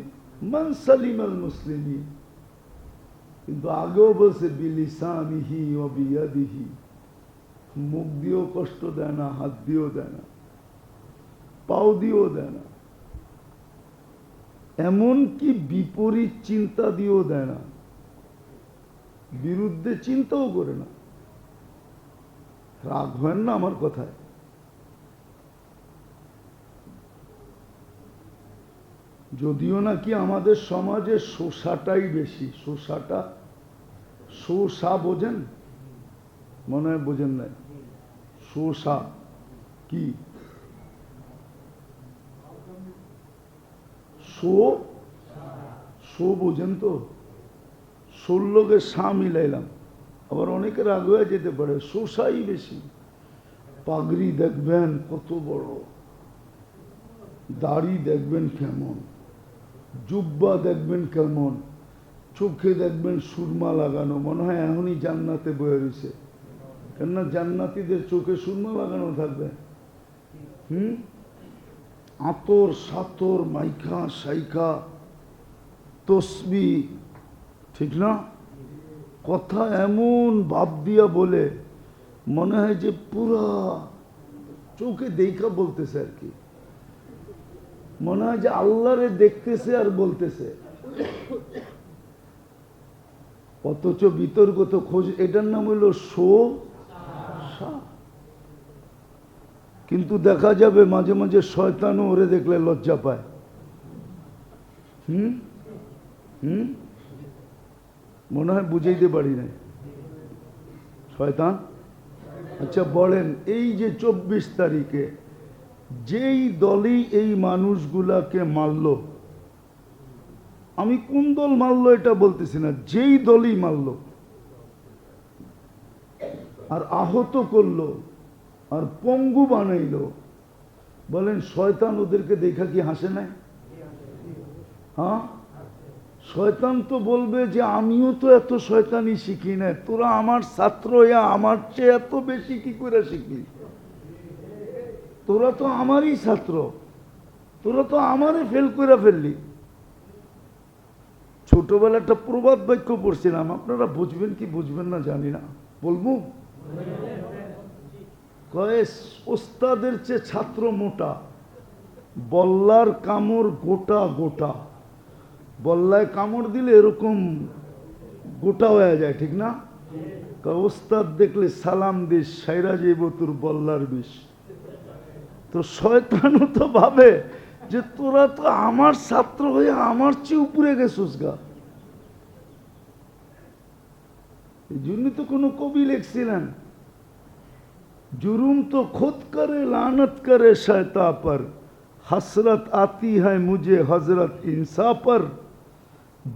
মান সালিম আল মুসলিমিন, কিন্তু আগেও বলছে বিলিসানিহি ওয়া বিয়াদিহি, মুখ দিয়েও কষ্ট দেয় না, হাত দিয়েও দেয় না, পাও দিয়েও দেয় না। এমন কি বিপরীত চিন্তা দিয়েও দেয় না, বিরুদ্ধে চিন্তাও করে না। রাগ হয় না আমার কথায়? যদিও নাকি আমাদের সমাজে শোষাটাই বেশি। শোষাটা, শোষা বোঝেন? মনে হয় বোঝেন নাই। শোষা কি? শো বোঝেন তো? শোর লোকে সা মিলাইলাম, আবার অনেকের রাগ হয়ে যেতে পারে। শোষাই বেশি। পাগড়ি দেখবেন কত বড়, দাড়ি দেখবেন কেমন, জুব্বা দেখবেন কেমন, চোখে দেখবেন সুরমা লাগানো, মনে হয় এখনই জান্নাতে বয়ে রয়েছে। কেননা জান্নাতীদের চোখে সুরমা লাগানো থাকবে। আতর সাতর মাইখা সাইখা তসবি, ঠিক না? কথা এমন ভাব দিয়া বলে, মনে হয় যে পুরা চোখে দেখা বলতেছে আর কি, মনে হয় যে আল্লাহরে দেখতেছে আর বলতেছে। অথচ বিতর্কত খোঁজ, এটার নাম হইল শোষা। কিন্তু দেখা যাবে মাঝে মাঝে শয়তানও ওরে দেখলে লজ্জা পায়। মনে হয় বুঝাইতে পারি নাই। শয়তান, আচ্ছা বলেন, এই যে 24 তারিখে যেই দলই এই মানুষগুলাকে মারল, আমি কোন দল মারলো এটা বলতেছি না, যেই দলই মারল আর আহত করলো আর পঙ্গু বানাইল, বলেন শয়তান ওদেরকে দেখা কি হাসে নাই? হ্যাঁ, শয়তান তো বলবে যে আমিও তো এত শয়তানি শিখি না, তোরা আমার ছাত্র হইয়া আমার চেয়ে এত বেশি কি করে শিখলি? তোরা তো আমারই ছাত্র, তোরা তো আমারে ফেল করে ফেললি। ছোটবেলা একটা প্রবাদ বাক্য পড়ছিলাম, আপনারা বুঝবেন কি বুঝবেন না জানি না, বলবো? কয়ে ওস্তাদের চেয়ে ছাত্র মোটা, বল্লার কামড় গোটা গোটা। বল্লায় কামড় দিলে এরকম গোটা হয়ে যায়, ঠিক না? ওস্তাদ দেখলে সালাম দিস, সাইরা যাইব তোর বল্লার বিষ। তো শয়তানও তো ভাবে যে তোরা তো আমার ছাত্র হয়ে আমার চেয়ে উপরে গেছিস গা। এই জন্য তো কোনো কবি লিখছিলেন, जुर्म तो खुद करे लानत करे शैता पर, हसरत आती है मुझे हजरत इंसा पर।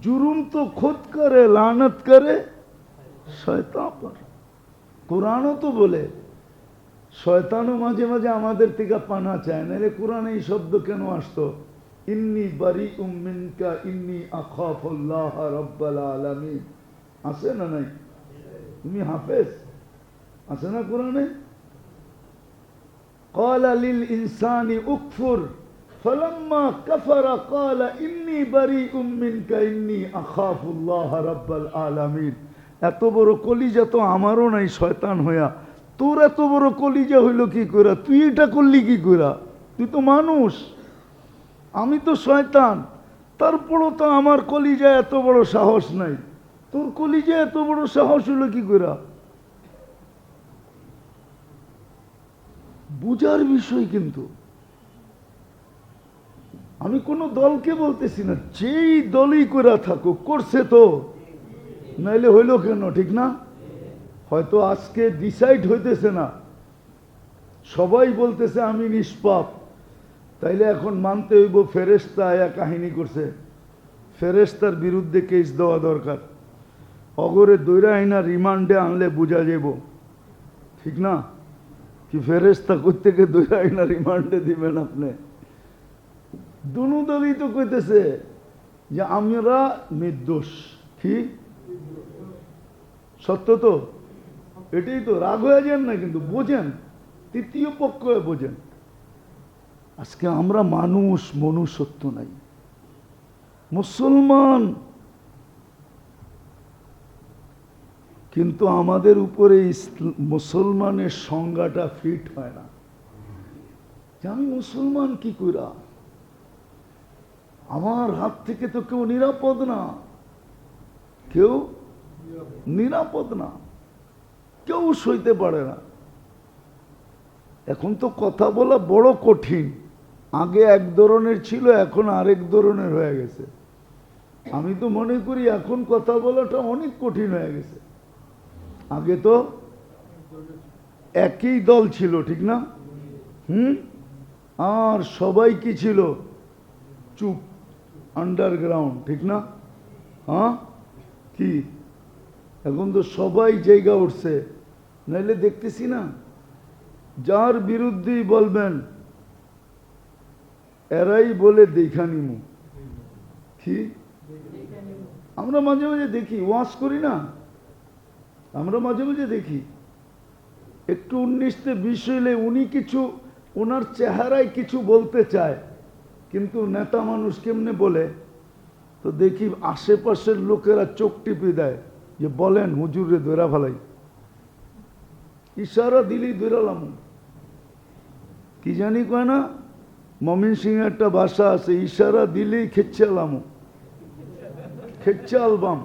जुर्म तो खुद करे लानत करे शैता पर। कुरानও তো বলে শয়তানও মাঝে মাঝে আমাদের থেকে পানা চায়, নাহলে কোরআনে এই শব্দ কেন আসতো? ইন্নী বারিউম মিনকা ইন্নী আখাফুল্লাহ রাব্বাল আলামিন। আছে না নাই? তুমি হাফেজ আছে না কোরআনে? قال للإنسان اكفر فلما كفر قال إني بريء منك إني أخاف الله رب العالمين। এত বড় কলিজা তো আমারও নাই শয়তান হইয়া, তোর এত বড় কলিজা হইল কি করে? তুই এটা করলি কি করে? তুই তো মানুষ, আমি তো শয়তান, তারপরও তো আমার কলিজা এত বড় সাহস নাই। তোর কলিজা এত বড় সাহস হইল কি করে? বুঝার বিষয়। কিন্তু আমি কোন দলকে বলতেছি না, যেই দলই করে থাকুক, করছে তো, নাইলে হইল কেন? ঠিক না? হয়তো আজকে ডিসাইড হইতেছে না, সবাই বলতেছে আমি নিষ্পাপ, তাইলে এখন মানতে হইব ফেরেশতা আয়া কাহিনী করছে, ফেরেশতার বিরুদ্ধে কেস দেওয়া দরকার। অগরে দৈরা আইনা রিমান্ডে আনলে বুঝা যাব, ঠিক না? কি ফেরেশতা কোত্থেকে দৈরা আইনা রিমান্ডে দিবেন আপনি? দুনো দলই তো কইতেছে যে আমরা নির্দোষ। কি সত্য তো? এটাই তো। রাগ হয়ে যান না, কিন্তু বোঝেন, তৃতীয় পক্ষ হয়ে বোঝেন। আজকে আমরা মানুষ, মনুষ্যত্ব নাই। মুসলমান, কিন্তু আমাদের উপরে মুসলমানের সংজ্ঞাটা ফিট হয় না যে আমি মুসলমান কি করা। আমার হাত থেকে তো কেউ নিরাপদ না, কেউ নিরাপদ না, কেউ সইতে পারে না। এখন তো কথা বলা বড় কঠিন, আগে এক ধরনের ছিল, এখন আরেক ধরনের হয়ে গেছে। আমি তো মনে করি এখন কথা বলাটা অনেক কঠিন হয়ে গেছে। আগে তো একই দল ছিল, ঠিক না? আর সবাই কি ছিল? চুপ, আন্ডারগ্রাউন্ড, ঠিক না? হ্যাঁ, কি এখন তো সবাই জায়গা উঠছে। নাইলে দেখতেছি না, যার বিরুদ্ধেই বলবেন এরাই বলে দেখা নিমু। কি আমরা মাঝে মাঝে দেখি, ওয়াজ করি না, আমরা মাঝে মাঝে দেখি একটু 19-20 হইলে উনি কিছু, ওনার চেহারায় কিছু বলতে চায়, কিন্তু নেতা মানুষ কেমনে বলে, তো দেখি আশেপাশের লোকেরা চোখ টিপে দেয় যে বলেন হুজুরে ধরা ফেলাই, ইশারা দিলেই ধরালাম। কি জানি কয় না, মমিন সিং একটা ভাষা আছে, ইশারা দিলেই খেচ্ছে আলাম, খেচ্ছে আলবাম।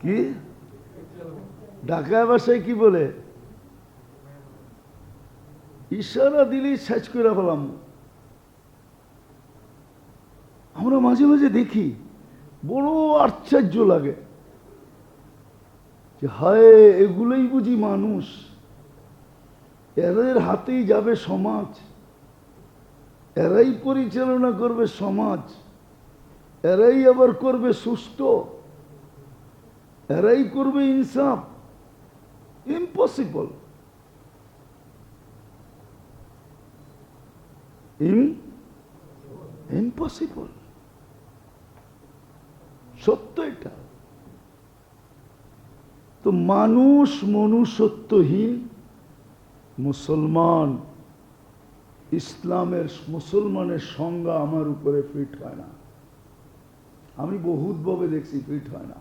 কি ঢাকায় ভাষায় কি বলে? ইশারা দিলেই শেষ করে ফেলাম। আমরা মাঝে মাঝে দেখি, বড় আশ্চর্য লাগে যে হায়, এগুলোই বুঝি মানুষ, এদের হাতেই যাবে সমাজ, এরাই পরিচালনা করবে সমাজ, এরাই আবার করবে সুষ্ঠু, এরাই করবে ইনসাফ। ইম্পসিবল, ইম্পসিবল, সত্য এটা। তো মানুষ মনুষ্যত্বহীন, মুসলমান, ইসলামের মুসলমানের সংজ্ঞা আমার উপরে ফিট হয় না। আমি বহুত ভাবে দেখছি, ফিট হয় না।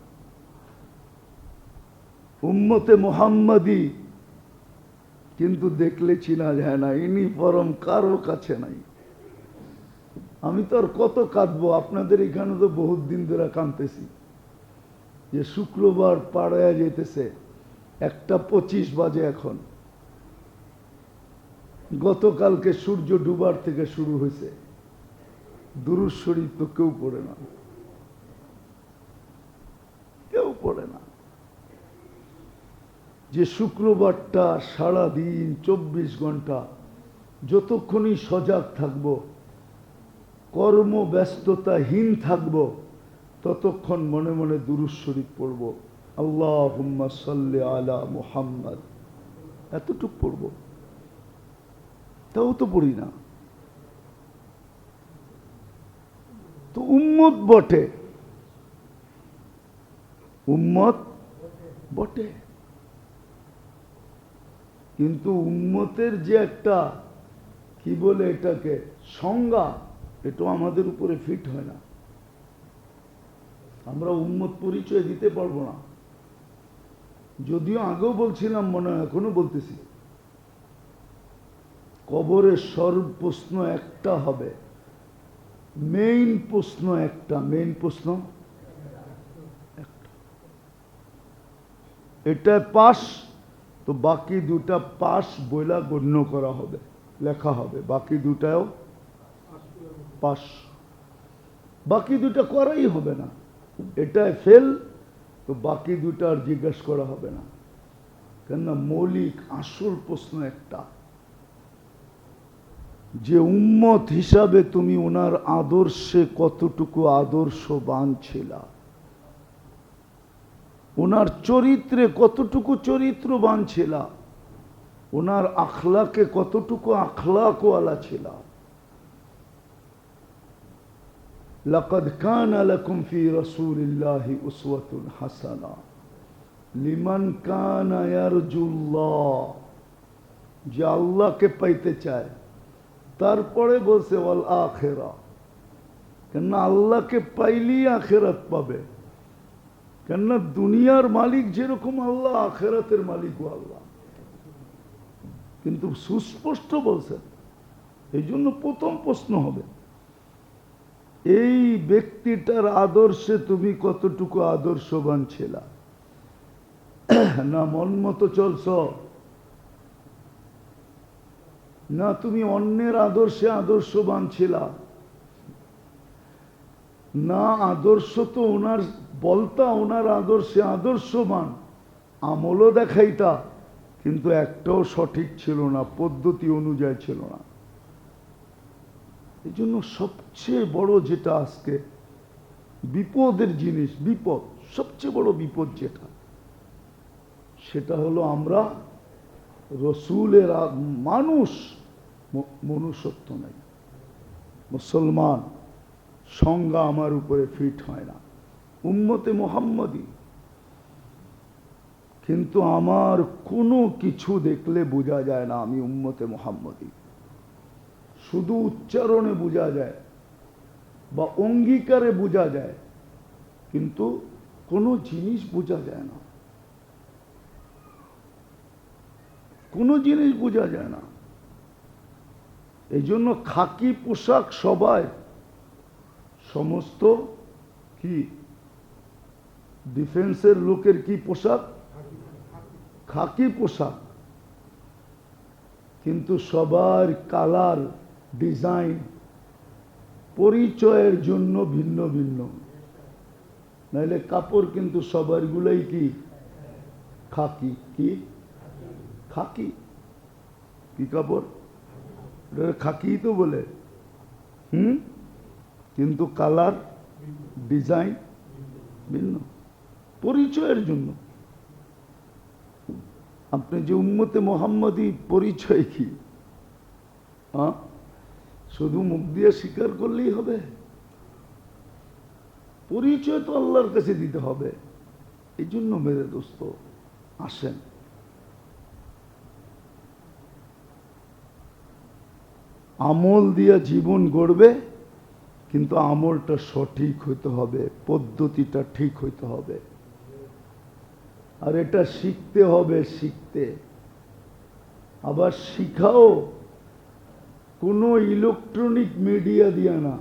উম্মতে মুহাম্মাদি কিন্তু দেখলে চিনা যায় না, ইউনিফর্ম কারো কাছে নাই। আমি তো আর কত কাঁদবো, আপনাদের এখানে তো বহুত দিন ধরে কাঁদতেছি যে শুক্রবার পাড়ায় যেতেছে, 1:25 বাজে এখন। গতকালকে সূর্য ডুবার থেকে শুরু হয়েছে, দুরূদ শরীফ তো কেউ পড়ে না, কেউ পড়ে না। যে শুক্রবারটা সারাদিন 24 ঘন্টা যতক্ষণই সজাগ থাকব, কর্মব্যস্ততাহীন থাকব, ততক্ষণ মনে মনে দুরূদ শরীফ পড়ব, আল্লাহুম্মা সাল্লি আলা মুহাম্মদ, এতটুক পড়ব। তাও তো পড়ি না। তো উম্মত বটে, উম্মত বটে, কিন্তু উম্মতের যে একটা কি বলে এটাকে সংজ্ঞা, এটা আমাদের উপরে ফিট হয় না। আমরা উম্মত পরিচয় দিতে পারবো না। যদিও আগেও বলছিলাম, মনে হয় এখনো বলতেছি, কবরের সর্ব প্রশ্ন একটা হবে, মেইন প্রশ্ন একটা, মেইন প্রশ্ন একটা। এটা পাস, তো বাকি দুটা পাস বইলা গণ্য করা হবে, লেখা হবে, বাকি দুটাও পাস, বাকি দুটা করাই হবে না। এটাই ফেল, তো বাকি দুটা আর জিজ্ঞেস করা হবে না। কেননা মৌলিক আসল প্রশ্ন একটা, যে উম্মত হিসাবে তুমি ওনার আদর্শে কতটুকু আদর্শবান ছিলা, ওনার চরিত্রে কতটুকু চরিত্রবান ছিলা, ওনার আখলাকে কতটুকু আখলাকওয়ালা ছিলা। লাকাদ কানা লাকুম ফি রাসূলিল্লাহি উসওয়াতুন হাসানা লিমান কানা ইয়ারজুল্লাহ, যে আল্লাহকে পাইতে চায়। তারপরে বলছে ওয়াল আখিরা, কেননা আল্লাহকে পাইলেই আখিরাত পাবে। কেননা দুনিয়ার মালিক যেরকম আল্লাহ, আখিরাতের মালিকও আল্লাহ। কিন্তু সুস্পষ্ট বলছেন এই জন্য প্রথম প্রশ্ন হবে, এই ব্যক্তিটার আদর্শে তুমি কতটুকু আদর্শবান ছিলা, না মন মতো চলছ, না তুমি অন্যের আদর্শে আদর্শবান ছিলা, না আদর্শ তো ওনার বলতা, ওনার আদর্শে আদর্শবান, আমলও দেখাইতা, কিন্তু একটাও সঠিক ছিল না, পদ্ধতি অনুযায়ী ছিল না। এই জন্য সবচেয়ে বড় যেটা আজকে বিপদের জিনিস, বিপদ, সবচেয়ে বড় বিপদ যেটা, সেটা হলো আমরা রসুলের মানুষ, মনুষ্যত্ব নাই। মুসলমান সংজ্ঞা আমার উপরে ফিট হয় না, উম্মতে মুহাম্মদী, কিন্তু আমার কোনো কিছু দেখলে বোঝা যায় না আমি উম্মতে মুহাম্মদী। শুধু উচ্চারণে বোঝা যায় বা অঙ্গীকারে বোঝা যায়, কিন্তু কোনো জিনিস বোঝা যায় না, কোনো জিনিস বোঝা যায় না। এই জন্য খাকি পোশাক সবাই, সমস্ত কি ডিফেন্সের লোকের কি পোশাক, খাকি পোশাক, কিন্তু সবার কালার, ডিজাইন, পরিচয়ের জন্য ভিন্ন ভিন্ন। নাইলে কাপড় কিন্তু সবার গুলাই কি খাকি, কি খাকি, কি কাপড়, খাকি তো বলে, কিন্তু কালার, ডিজাইন ভিন্ন, পরিচয়ের জন্য। আপনি যে উম্মতে মুহাম্মদী, পরিচয় কি? শুধু মুখ দিয়ে স্বীকার করলেই হবে? পরিচয় তো আল্লাহর কাছে দিতে হবে। এই জন্য মেরে দোস্ত আসেন, আমল দিয়া জীবন গড়বে, কিন্তু আমলটা সঠিক হইতে হবে, পদ্ধতিটা ঠিক হইতে হবে। আর এটা শিখতে হবে, শিখতে আবার শিখাও কোনো ইলেকট্রনিক মিডিয়া দিয়া না,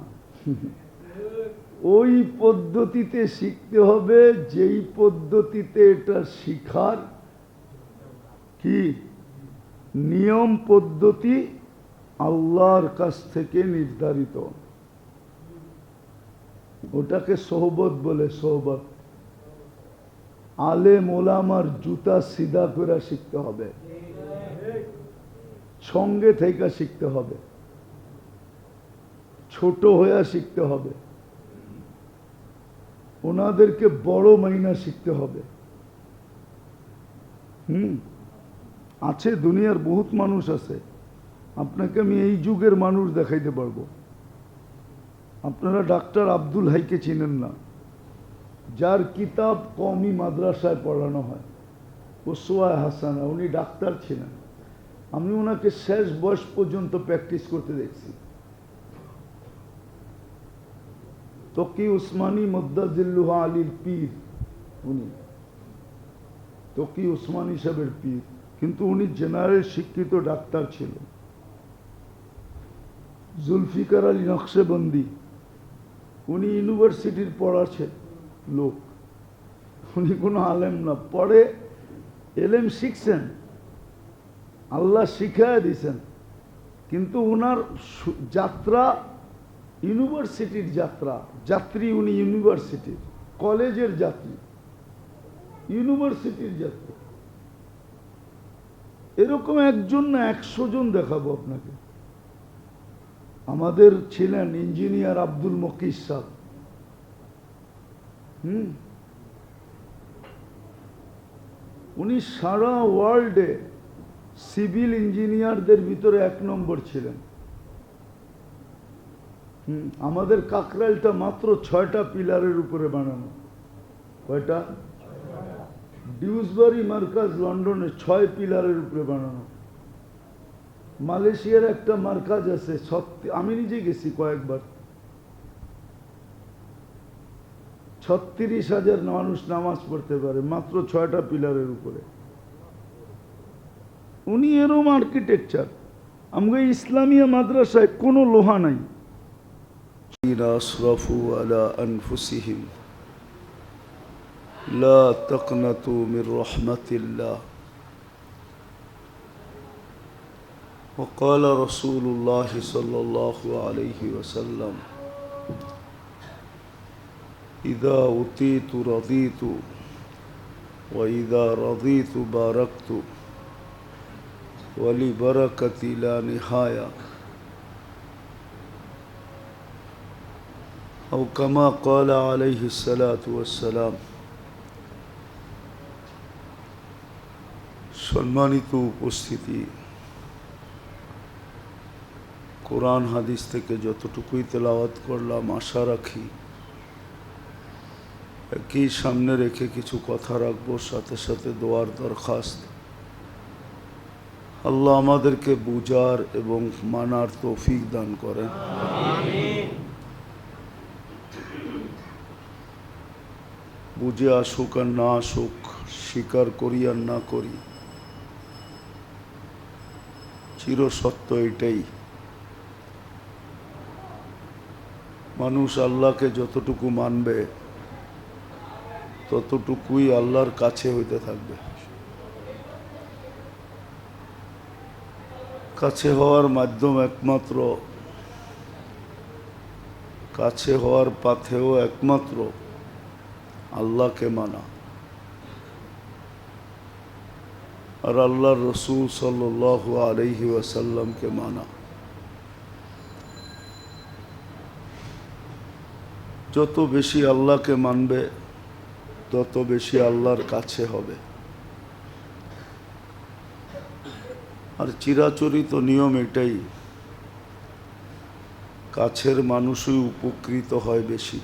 ওই পদ্ধতিতে শিখতে হবে যেই পদ্ধতিতে এটা শিখার কি নিয়ম পদ্ধতি আল্লাহর কাছ থেকে নির্ধারিত। ওটাকে সোহবত বলে, সোহবত। আলেম ওলামার জুতা সিধা করে শিখতে হবে, সঙ্গে থেকে শিখতে হবে, ছোট হয়ে শিখতে হবে, ওনাদেরকে বড় মাইনা শিখতে হবে। আছে দুনিয়ার বহুত মানুষ আছে, আপনাকে আমি এই যুগের মানুষ দেখাইতে পারবো। আপনারা ডাক্তার আব্দুল হাইকে চিনেন না, যার কিতাব কওমি মাদ্রাসায় পড়ানো হয়, উসওয়ায়ে হাসানা, উনি ডাক্তার ছিলেন। আমি ওনাকে শেষ বয়স পর্যন্ত প্র্যাকটিস করতে দেখছি। তকি উসমানী মুদ্দাজিল্লুহা আলীর পীর, উনি তকি উসমানী সাহেবের পীর, কিন্তু উনি জেনারেল শিক্ষিত ডাক্তার ছিল। জুলফিকার আলী নকশেবন্দি, উনি ইউনিভার্সিটির পড়াছে লোক, উনি কোনো আলেম না, পড়ে এলেম শিখছেন, আল্লাহ শিখায় দিয়েছেন, কিন্তু উনার যাত্রা ইউনিভার্সিটির যাত্রা, যাত্রী উনি ইউনিভার্সিটির, কলেজের যাত্রী, ইউনিভার্সিটির যাত্রী। এরকম একজন না 100 জন দেখাবো আপনাকে। আমাদের ছিলেন ইঞ্জিনিয়ার আব্দুল মকিস সাহেব, উনি সারা ওয়ার্ল্ডে সিভিল ইঞ্জিনিয়ারদের ভিতরে 1 নম্বর ছিলেন। আমাদের কাকরাইলটা মাত্র 6টা পিলারের উপরে বানানো। কয়টা? ডিউসবারি মার্কাজ লন্ডনে 6 পিলারের উপরে বানানো। মালয়েশিয়ার একটা মার্কাজ আছে, আমি নিজে গেছি কয়েকবার, 36,000 মানুষ নামাজ পড়তে পারে মাত্র 6টা পিলারের উপরে। উনি এরম আর্কিটেকচার, আমগো ইসলামিয়া মাদ্রাসায় কোনো লোহা নাই। আসরাফু আলা আনফুসিহিম লা তাকনাতু মির রাহমাতিল্লাহ وقال رسول الله صلى الله عليه وسلم إذا أوتيت رضيت وإذا رضيت باركت ولبركتي لا نهاية أو كما قال عليه الصلاة والسلام। সম্মানিত উপস্থিতি, কোরআন হাদিস থেকে যতটুকুই তেলাওয়াত করলাম আশা রাখি একই সামনে রেখে কিছু কথা রাখবো, সাথে সাথে দোয়ার দরখাস্ত। আল্লাহ আমাদেরকে বুঝার এবং মানার তৌফিক দান করেন। বুঝে আসুক আর না আসুক, স্বীকার করি আর না করি, চিরসত্য এটাই, মানুষ আল্লাহকে যতটুকু মানবে ততটুকুই আল্লাহর কাছে হইতে থাকবে। কাছে হওয়ার মাধ্যম একমাত্র, কাছে হওয়ার পাথেও একমাত্র আল্লাহকে মানা আর আল্লাহর রসূল সাল্লাল্লাহু আলাইহি ওয়াসাল্লামকে মানা। যত বেশি আল্লাহকে মানবে তত বেশি আল্লাহর কাছে হবে। আর চিরাচরিত নিয়ম এটাই, কাছের মানুষই উপকৃত হয় বেশি।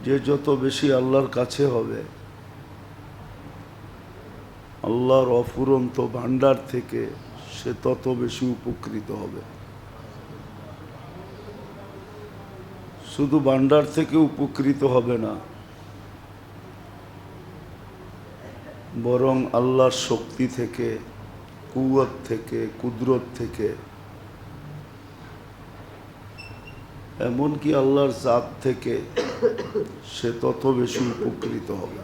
যে যত বেশি আল্লাহর কাছে হবে, আল্লাহর অফুরন্ত ভান্ডার থেকে সে তত বেশি উপকৃত হবে। শুধু ভান্ডার থেকে উপকৃত হবে না, বরং আল্লাহর শক্তি থেকে, কুওয়াত থেকে, কুদরত থেকে, এমনকি আল্লাহর জাত থেকে সে তত বেশি উপকৃত হবে।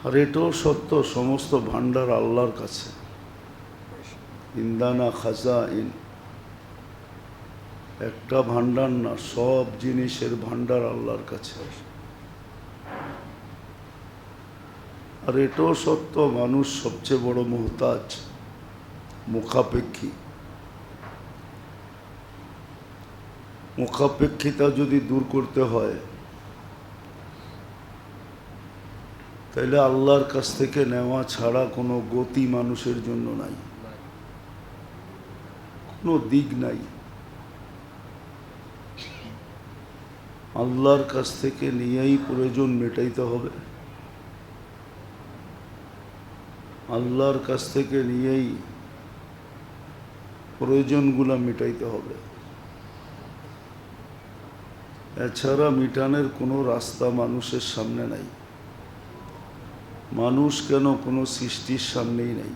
আর এটাও সত্য, সমস্ত ভান্ডার আল্লাহর কাছে। ইন্দানা খাজাইন, একটা ভান্ডার না, সব জিনিসের ভান্ডার আল্লাহর কাছে। আর এটাও সত্য, মানুষ সবচেয়ে বড় মুহতাজ, মুখাপেক্ষী। মুখাপেক্ষিতা যদি দূর করতে হয় তাহলে আল্লাহর কাছ থেকে নেওয়া ছাড়া কোনো গতি মানুষের জন্য নাই, কোনো দিক নাই। আল্লাহর কাছ থেকে নিয়েই প্রয়োজন মেটাইতে হবে, আল্লাহর কাছ থেকে নিয়েই প্রয়োজনগুলো মেটাইতে হবে। এছাড়া মিটানের কোনো রাস্তা মানুষের সামনে নাই। মানুষ কেন, কোনো সৃষ্টির সামনেই নাই।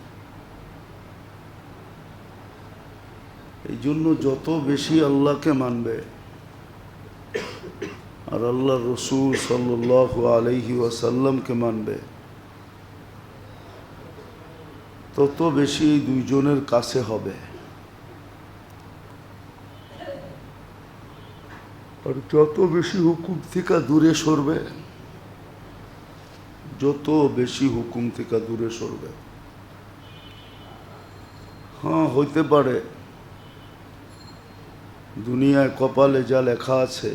এই জন্য যত বেশি আল্লাহকে মানবে আর আল্লাহর রসূল সাল্লাল্লাহু আলাইহি ওয়াসাল্লামকে মানবে, তত বেশি এই দুইজনের কাছে হবে। আর যত বেশি হুকুম থেকে দূরে সরবে, যত বেশি হুকুম থেকে দূরে সরবে। হ্যাঁ, হইতে পারে দুনিয়ায় কপালে যা লেখা আছে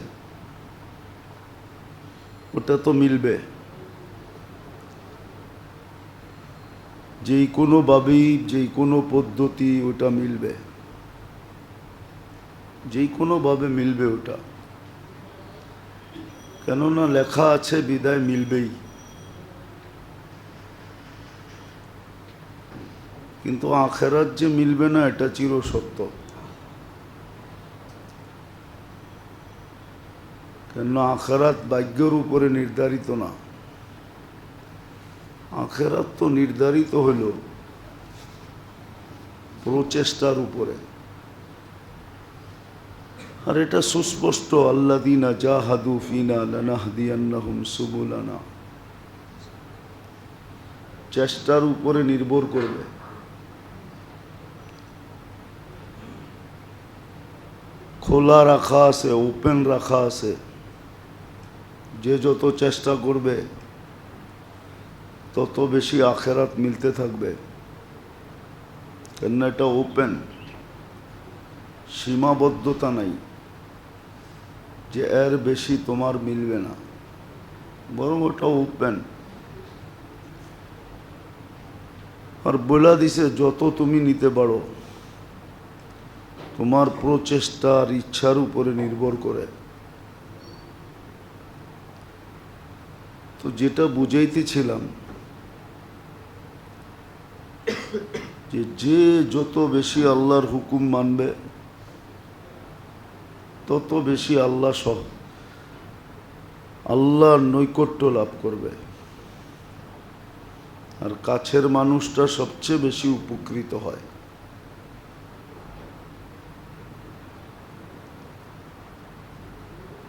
ওটা তো মিলবে, যেই কোনো ভাবেই, যেই কোনো পদ্ধতি ওটা মিলবে, যেই কোনো ভাবে মিলবে ওটা। কেননা লেখা আছে বিদায় মিলবেই। কিন্তু আখেরাত যে মিলবে না এটা চিরসত্য। কেননা আখেরাত ভাগ্যের উপরে নির্ধারিত না, আখেরাত তো নির্ধারিত হইল প্রচেষ্টার উপরে, আর এটা সুস্পষ্ট, আল্লাযীনা জাহাদু ফিনা লানাহদিয়ান্নাহুম সুবুলানা, চেষ্টার উপরে নির্ভর করবে। খোলা রাখা আছে, ওপেন রাখা আছে, যে যত চেষ্টা করবে তত বেশি আখেরাত মিলতে থাকবে, কেন এটা ওপেন, সীমাবদ্ধতা নাই যে এর বেশি তোমার মিলবে না, বরং ওটা ওপেন। আর বলে দিছে যত তুমি নিতে পারো তোমার প্রচেষ্টার ইচ্ছার উপরে নির্ভর করে। তো যেটা বুঝাইতেছিলাম যে যত বেশি আল্লাহর হুকুম মানবে তত বেশি আল্লাহর নৈকট্য লাভ করবে, আর কাছের মানুষটা সবচেয়ে বেশি উপকৃত হয়।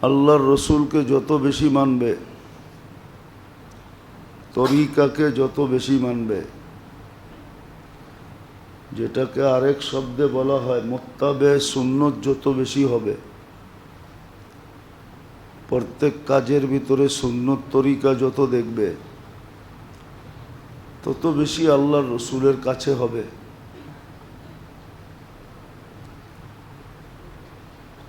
আল্লাহর রসুলকে যত বেশি মানবে, তরিকাকে যত বেশি মানবে, যেটাকে আরেক শব্দে বলা হয় মুত্তাবে সুন্নত যত বেশি হবে, প্রত্যেক কাজের ভিতরে সুন্নত তরিকা যত দেখবে তত বেশি আল্লাহর রসুলের কাছে হবে,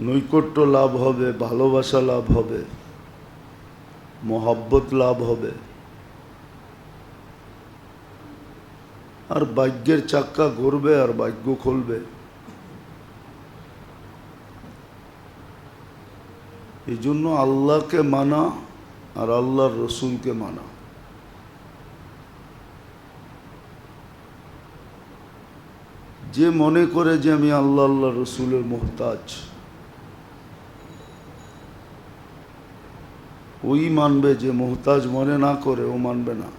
নৈকট্য লাভ হবে, ভালোবাসা লাভ হবে, মহব্বত লাভ হবে। আর ভাগ্যের চাক্কা ঘুরবে আর ভাগ্য খুলবে। এই জন্য আল্লাহকে মানা আর আল্লাহর রসুলকে মানা, যে মনে করে যে আমি আল্লাহ আল্লাহ রসুলের মোহতাজ, ওই মানবে, যে মোহতাজ মনে না করে ও মানবে না।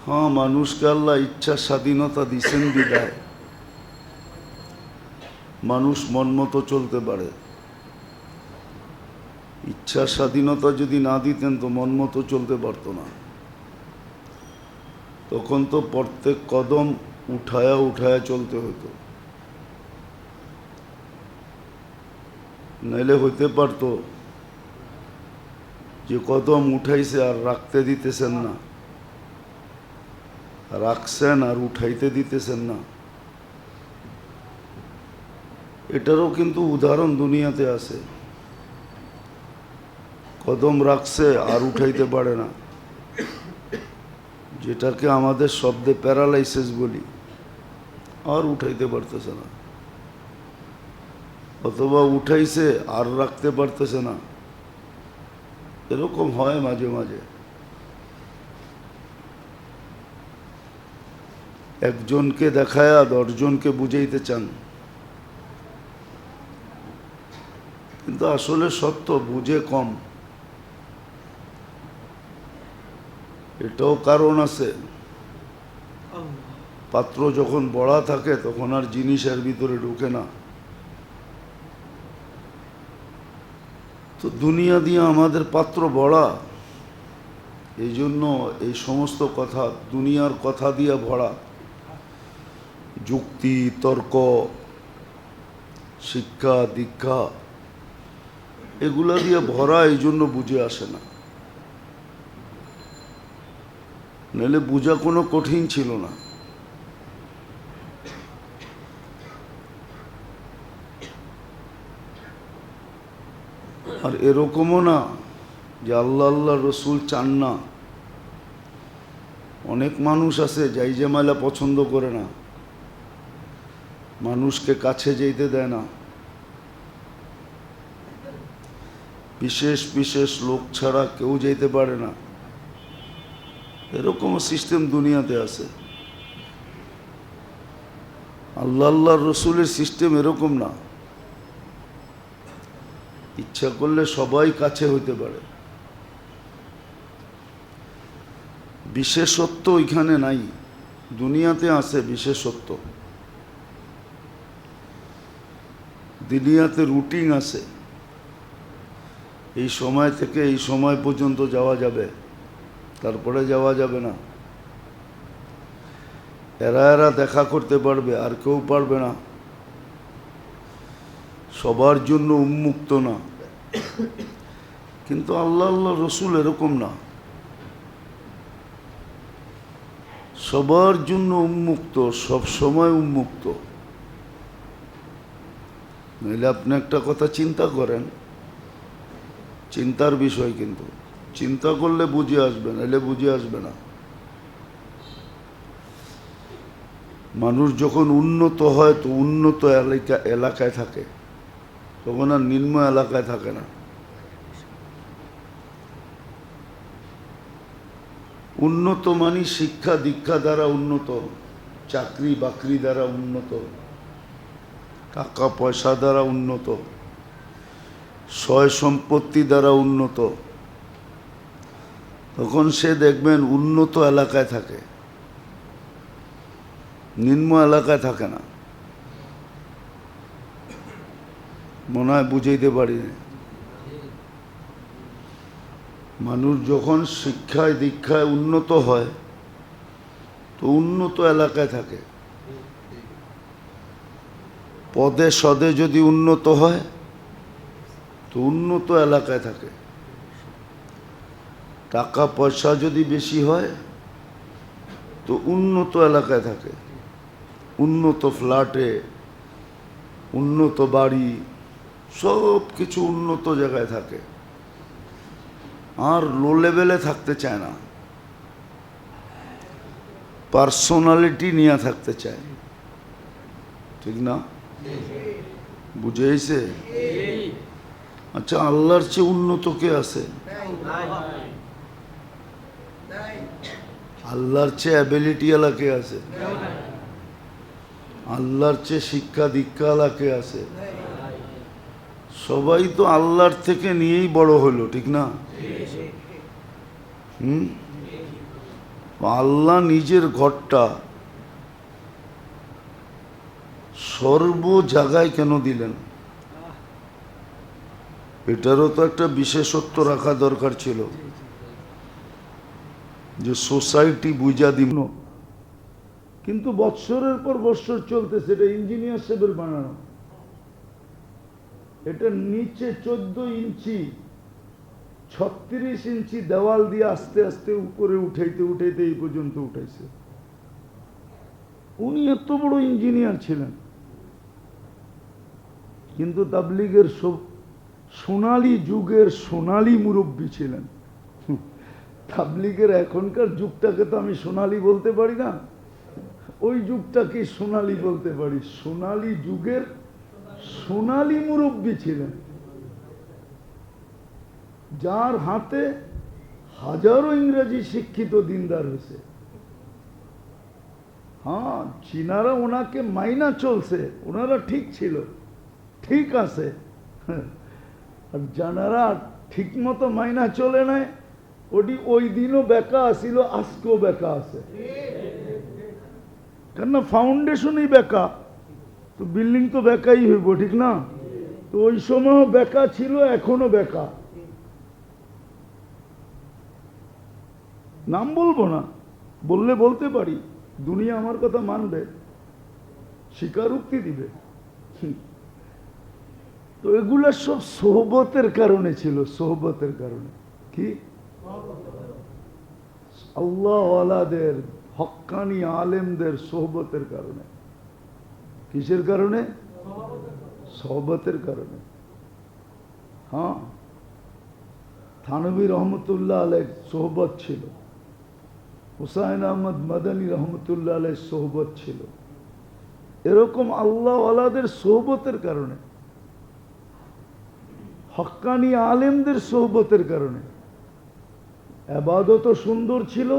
হ্যাঁ, মানুষকে আল্লাহ ইচ্ছা স্বাধীনতা দিছেন বিদায় মানুষ মন মতো চলতে পারে। ইচ্ছা স্বাধীনতা যদি না দিতেন তো মন মতো চলতে পারতো না, তখন তো প্রত্যেক কদম উঠায়া উঠায়া চলতে হতো, নাইলে হইতে পারত যে কদম উঠাইছে আর রাখতে দিতেছেন না, রাখছেন আর উঠাইতে দিতেছেন না। এটারও কিন্তু উদাহরণ দুনিয়াতে আছে, কদম রাখছে আর উঠাইতে পারে না, যেটাকে আমাদের শব্দে প্যারালাইসিস বলি, আর উঠাইতে পারতেছে না, অথবা উঠাইছে আর রাখতে পারতেছে না। এরকম হয় মাঝে মাঝে। একজনকে দেখায়া 10 জনকে বুঝাইতে চান, কিন্তু আসলে সত্য বুঝে কম। এটাও কারণ আছে, পাত্র যখন বড়া থাকে তখন আর জিনিসের ভিতরে ঢুকে না। তো দুনিয়া দিয়ে আমাদের পাত্র বড়া, এই জন্য এই সমস্ত কথা দুনিয়ার কথা দিয়ে ভরা, যুক্তি তর্ক শিক্ষা দীক্ষা এগুলা দিয়ে ভরা, এই জন্য বুঝে আসে না। নাহলে বুঝা কোনো কঠিন ছিল না। আর এরকমও না যে আল্লাহ আল্লাহ রসুল চান না। অনেক মানুষ আছে যাই জামাইলা পছন্দ করে না, মানুষকে কাছে যেতে দেয় না, বিশেষ বিশেষ লোক ছাড়া কেউ যেতে পারে না। এরকম সিস্টেম দুনিয়াতে আছে। আল্লাহ আল্লাহর রসুলের সিস্টেম এরকম না। ইচ্ছা করলে সবাই কাছে হইতে পারে। বিশেষত্ব ওইখানে নাই, দুনিয়াতে আছে বিশেষত্ব। দুনিয়াতে রুটিন আছে, এই সময় থেকে এই সময় পর্যন্ত যাওয়া যাবে, তারপরে যাওয়া যাবে না। এরা এরা দেখা করতে পারবে, আর কেউ পারবে না। সবার জন্য উন্মুক্ত না, কিন্তু আল্লাহ আল্লাহ রসুল এরকম না, সবার জন্য উন্মুক্ত, সব সময় উন্মুক্ত। নইলে আপনি একটা কথা চিন্তা করেন, চিন্তার বিষয়, কিন্তু চিন্তা করলে বুঝে আসবে, নাহলে বুঝে আসবে না। মানুষ যখন উন্নত হয় তো উন্নত এলাকায় থাকে, তখন আর নিম্ন এলাকায় থাকে না। উন্নত মানে শিক্ষা দীক্ষা দ্বারা উন্নত, চাকরি বাকরি দ্বারা উন্নত, টাকা পয়সা দ্বারা উন্নত, সয় সম্পত্তি দ্বারা উন্নত। তখন সে দেখবেন উন্নত এলাকায় থাকে, নিম্ন এলাকায় থাকে না। মনে হয় বুঝাইতে পারি না। মানুষ যখন শিক্ষায় দীক্ষায় উন্নত হয় তো উন্নত এলাকায় থাকে। পদে সদে যদি উন্নত হয় তো উন্নত এলাকায় থাকে। টাকা পয়সা যদি বেশি হয় তো উন্নত এলাকায় থাকে, উন্নত ফ্ল্যাটে, উন্নত বাড়ি, সব কিছু উন্নত জায়গায় থাকে। আর লো লেভেলে থাকতে চায় না, পার্সোনালিটি নিয়ে থাকতে চায়। ঠিক না? বুঝেছে? আচ্ছা, আল্লাহর চেয়ে উন্নত কে আছে? আল্লাহর চেয়ে অ্যাবিলিটি ওয়ালা কে আছে? আল্লাহর চেয়ে শিক্ষা দীক্ষা ওয়ালা কে আছে? সবাই তো আল্লাহর থেকে নিয়েই বড় হলো, ঠিক না? আল্লাহ নিজের ঘরটা সর্ব জায়গায় কেন দিলেন? এটারও তো একটা বিশেষত্ব রাখা দরকার ছিল, যে সোসাইটি বুঝা দিন। কিন্তু বৎসরের পর বৎসর চলতেছে, এটা ইঞ্জিনিয়ার সাহেবের বানানো। এটা নিচে 14 ইঞ্চি 36 ইঞ্চি দেওয়াল দিয়ে আস্তে আস্তে উপরে উঠাইতে উঠাইতে এই পর্যন্ত উঠাইছে। উনি এত বড় ইঞ্জিনিয়ার ছিলেন, কিন্তু তাবলীগের সোনালী যুগের সোনালী মুরব্বী ছিলেন। তাবলীগের এখনকার যুগটাকে তো আমি সোনালী বলতে পারি না, ওই যুগটাকে সোনালী বলতে পারি। সোনালী যুগের সোনালী মুরব্বী ছিলেন, যার হাতে হাজারো ইংরেজি শিক্ষিত দিনদার হয়েছে। হ্যাঁ, চীনারা ওনাকে মাইনা চলছে, ওনারা ঠিক ছিল, ঠিক আছে। আর যারা ঠিক মতো মাইনা চলে নাই, ওই দিনও বেকা আসিল, আজকেও বেকা আছে। কেননা ফাউন্ডেশনই বেকা, তো বিল্ডিং তো বেকাই হইব, ঠিক না? তো ওই সময়ও বেকা ছিল, এখনো বেকা। নাম বলবো না, বললে বলতে পারি, দুনিয়া আমার কথা মানবে, স্বীকারোক্তি দিবে। তো এগুলা সব সোহবতের কারণে ছিল, সোহবতের কারণে। কি? আল্লাহ ওয়ালাদের, হক্কানি আলেমদের সোহবতের কারণে। কিসের কারণে? সোহবতের কারণে। হ্যাঁ, থানভী রহমতুল্লাহ আলাইহির সোহবত ছিল, হুসাইন আহমদ মাদানী রহমতুল্লাহ আলাইহির সোহবত ছিল। এরকম আল্লাহ ওয়ালাদের সোহবতের কারণে, হক্কানি আলেমদের সোহবতের কারণে ইবাদত সুন্দর ছিল।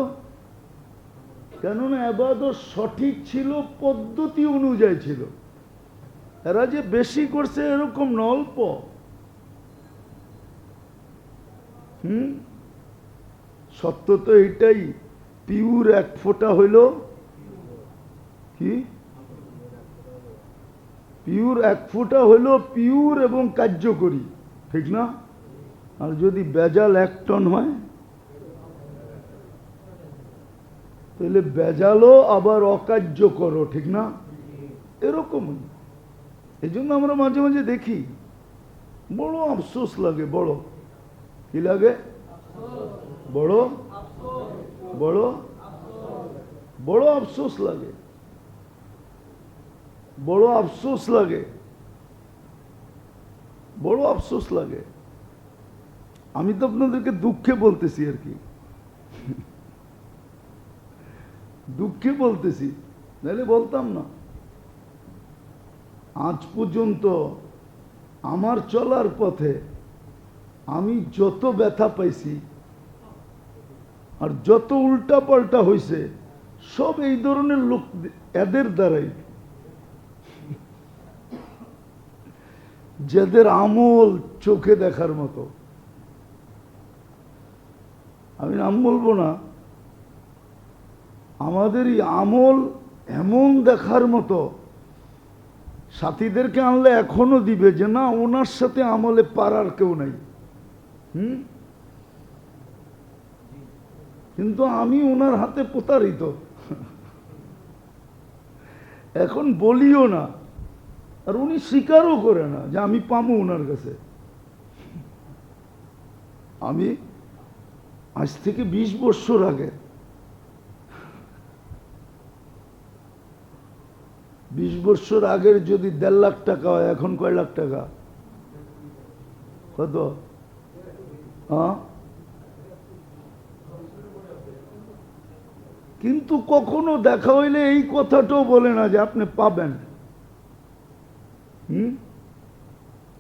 কেননা ইবাদত সঠিক ছিল, পদ্ধতি অনুযায়ী ছিল। এরা যে বেশি করছে এরকম না, অল্প। সত্য তো এটাই, পিওর এক ফোঁটা হইল কি, পিওর এক ফোঁটা হইল পিওর এবং কার্যকরী, ঠিক না? আর যদি বেজাল 1 টন হয় তাহলে বেজালও আবার অকার্যকর, ঠিক না? এরকমই। এই জন্য আমরা মাঝে মাঝে দেখি, বড় আফসোস লাগে। বড় কি লাগে? বড় বড় বড় আফসোস লাগে, বড় আফসোস লাগে, বড় আফসোস লাগে। আমি তো আপনাদেরকে দুঃখে বলতেছি আর কি, দুঃখে বলতেছি, নাহলে বলতাম না। আজ পর্যন্ত আমার চলার পথে আমি যত ব্যথা পাইছি আর যত উল্টা পাল্টা হয়েছে সব এই ধরনের লোক, এদের দ্বারাই, যাদের আমল চোখে দেখার মতো। আমি নাম বলবো না, আমাদের এই আমল এমন দেখার মতো, সাথীদেরকে আনলে এখনো দিবে যে না ওনার সাথে আমলে পারার কেউ নাই। কিন্তু আমি ওনার হাতে প্রতারিত, এখন বলিও না, আর উনি স্বীকারও করে না যে আমি পাবো ওনার কাছে। আমি আজ থেকে 20 বছর আগে, 20 বছর আগের যদি 1.5 লাখ টাকা হয়, এখন কয় লাখ টাকা? কত? কিন্তু কখনো দেখা হইলে এই কথাটাও বলে না যে আপনি পাবেন।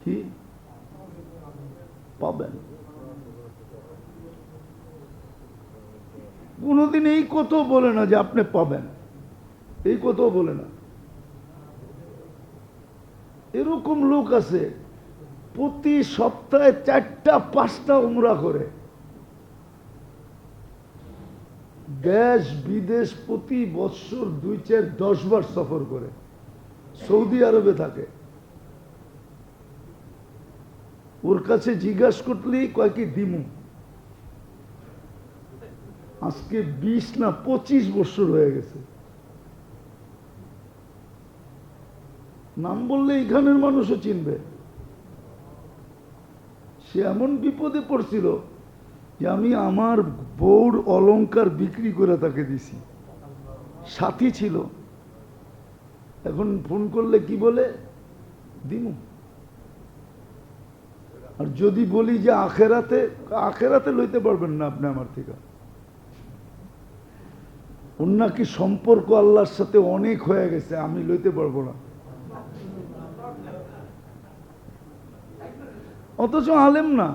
কি পাবেন? কোনোদিন এই কথাও বলে না যে আপনি পাবেন, এই কথাও বলে না। এরকম লোক আছে প্রতি সপ্তাহে 4টা-5টা উমরা করে, দেশ বিদেশ প্রতি বছর 2-4-10 বার সফর করে, সৌদি আরবে থাকে। ওর কাছে জিজ্ঞাসা করলেই কয় কি দিমু। আজকে 20 না 25 বছর হয়ে গেছে। নাম বললে এখানের মানুষও চিনবে। সে এমন বিপদে পড়ছিল যে আমি আমার বউর অলংকার বিক্রি করে তাকে দিছি, সাথী ছিল। এখন ফোন করলে কি বলে? দিমু। আর যদি বলি যে আখেরাতে, আখেরাতে লইতে পারবেন না আপনি আমার থেকে। ওর নাকি সম্পর্ক আল্লাহর সাথে অনেক হয়ে গেছে, আমি লইতে পারবো না। অথচ আলেম না।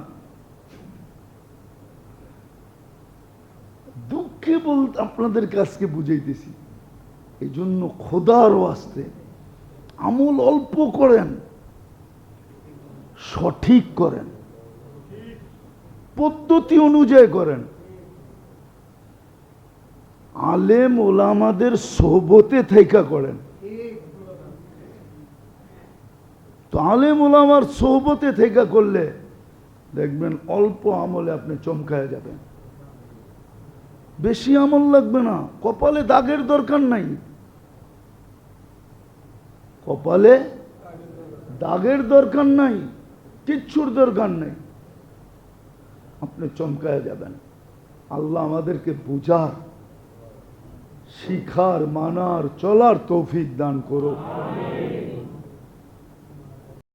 দুঃখে বলতে আপনাদের কাছকে বুঝাইতেছি। এই জন্য খোদার ওয়াস্তে আমল অল্প করেন, সঠিক করেন, পদ্ধতি অনুযায়ী করেন। আলেম ওলামাদের সোহবতে থেকে করেন। তো আলেম ওলামার সোহবতে থেকে করলে দেখবেন অল্প আমলে আপনি চমকায় যাবেন। বেশি আমল লাগবে না, কপালে দাগের দরকার নাই, কপালে দাগের দরকার নাই, কিচ্ছুর দরকার নাই, আপনি চমকায় যাবেন। আল্লাহ আমাদেরকে বুঝার, শিখার, মানার, চলার তৌফিক দান করো।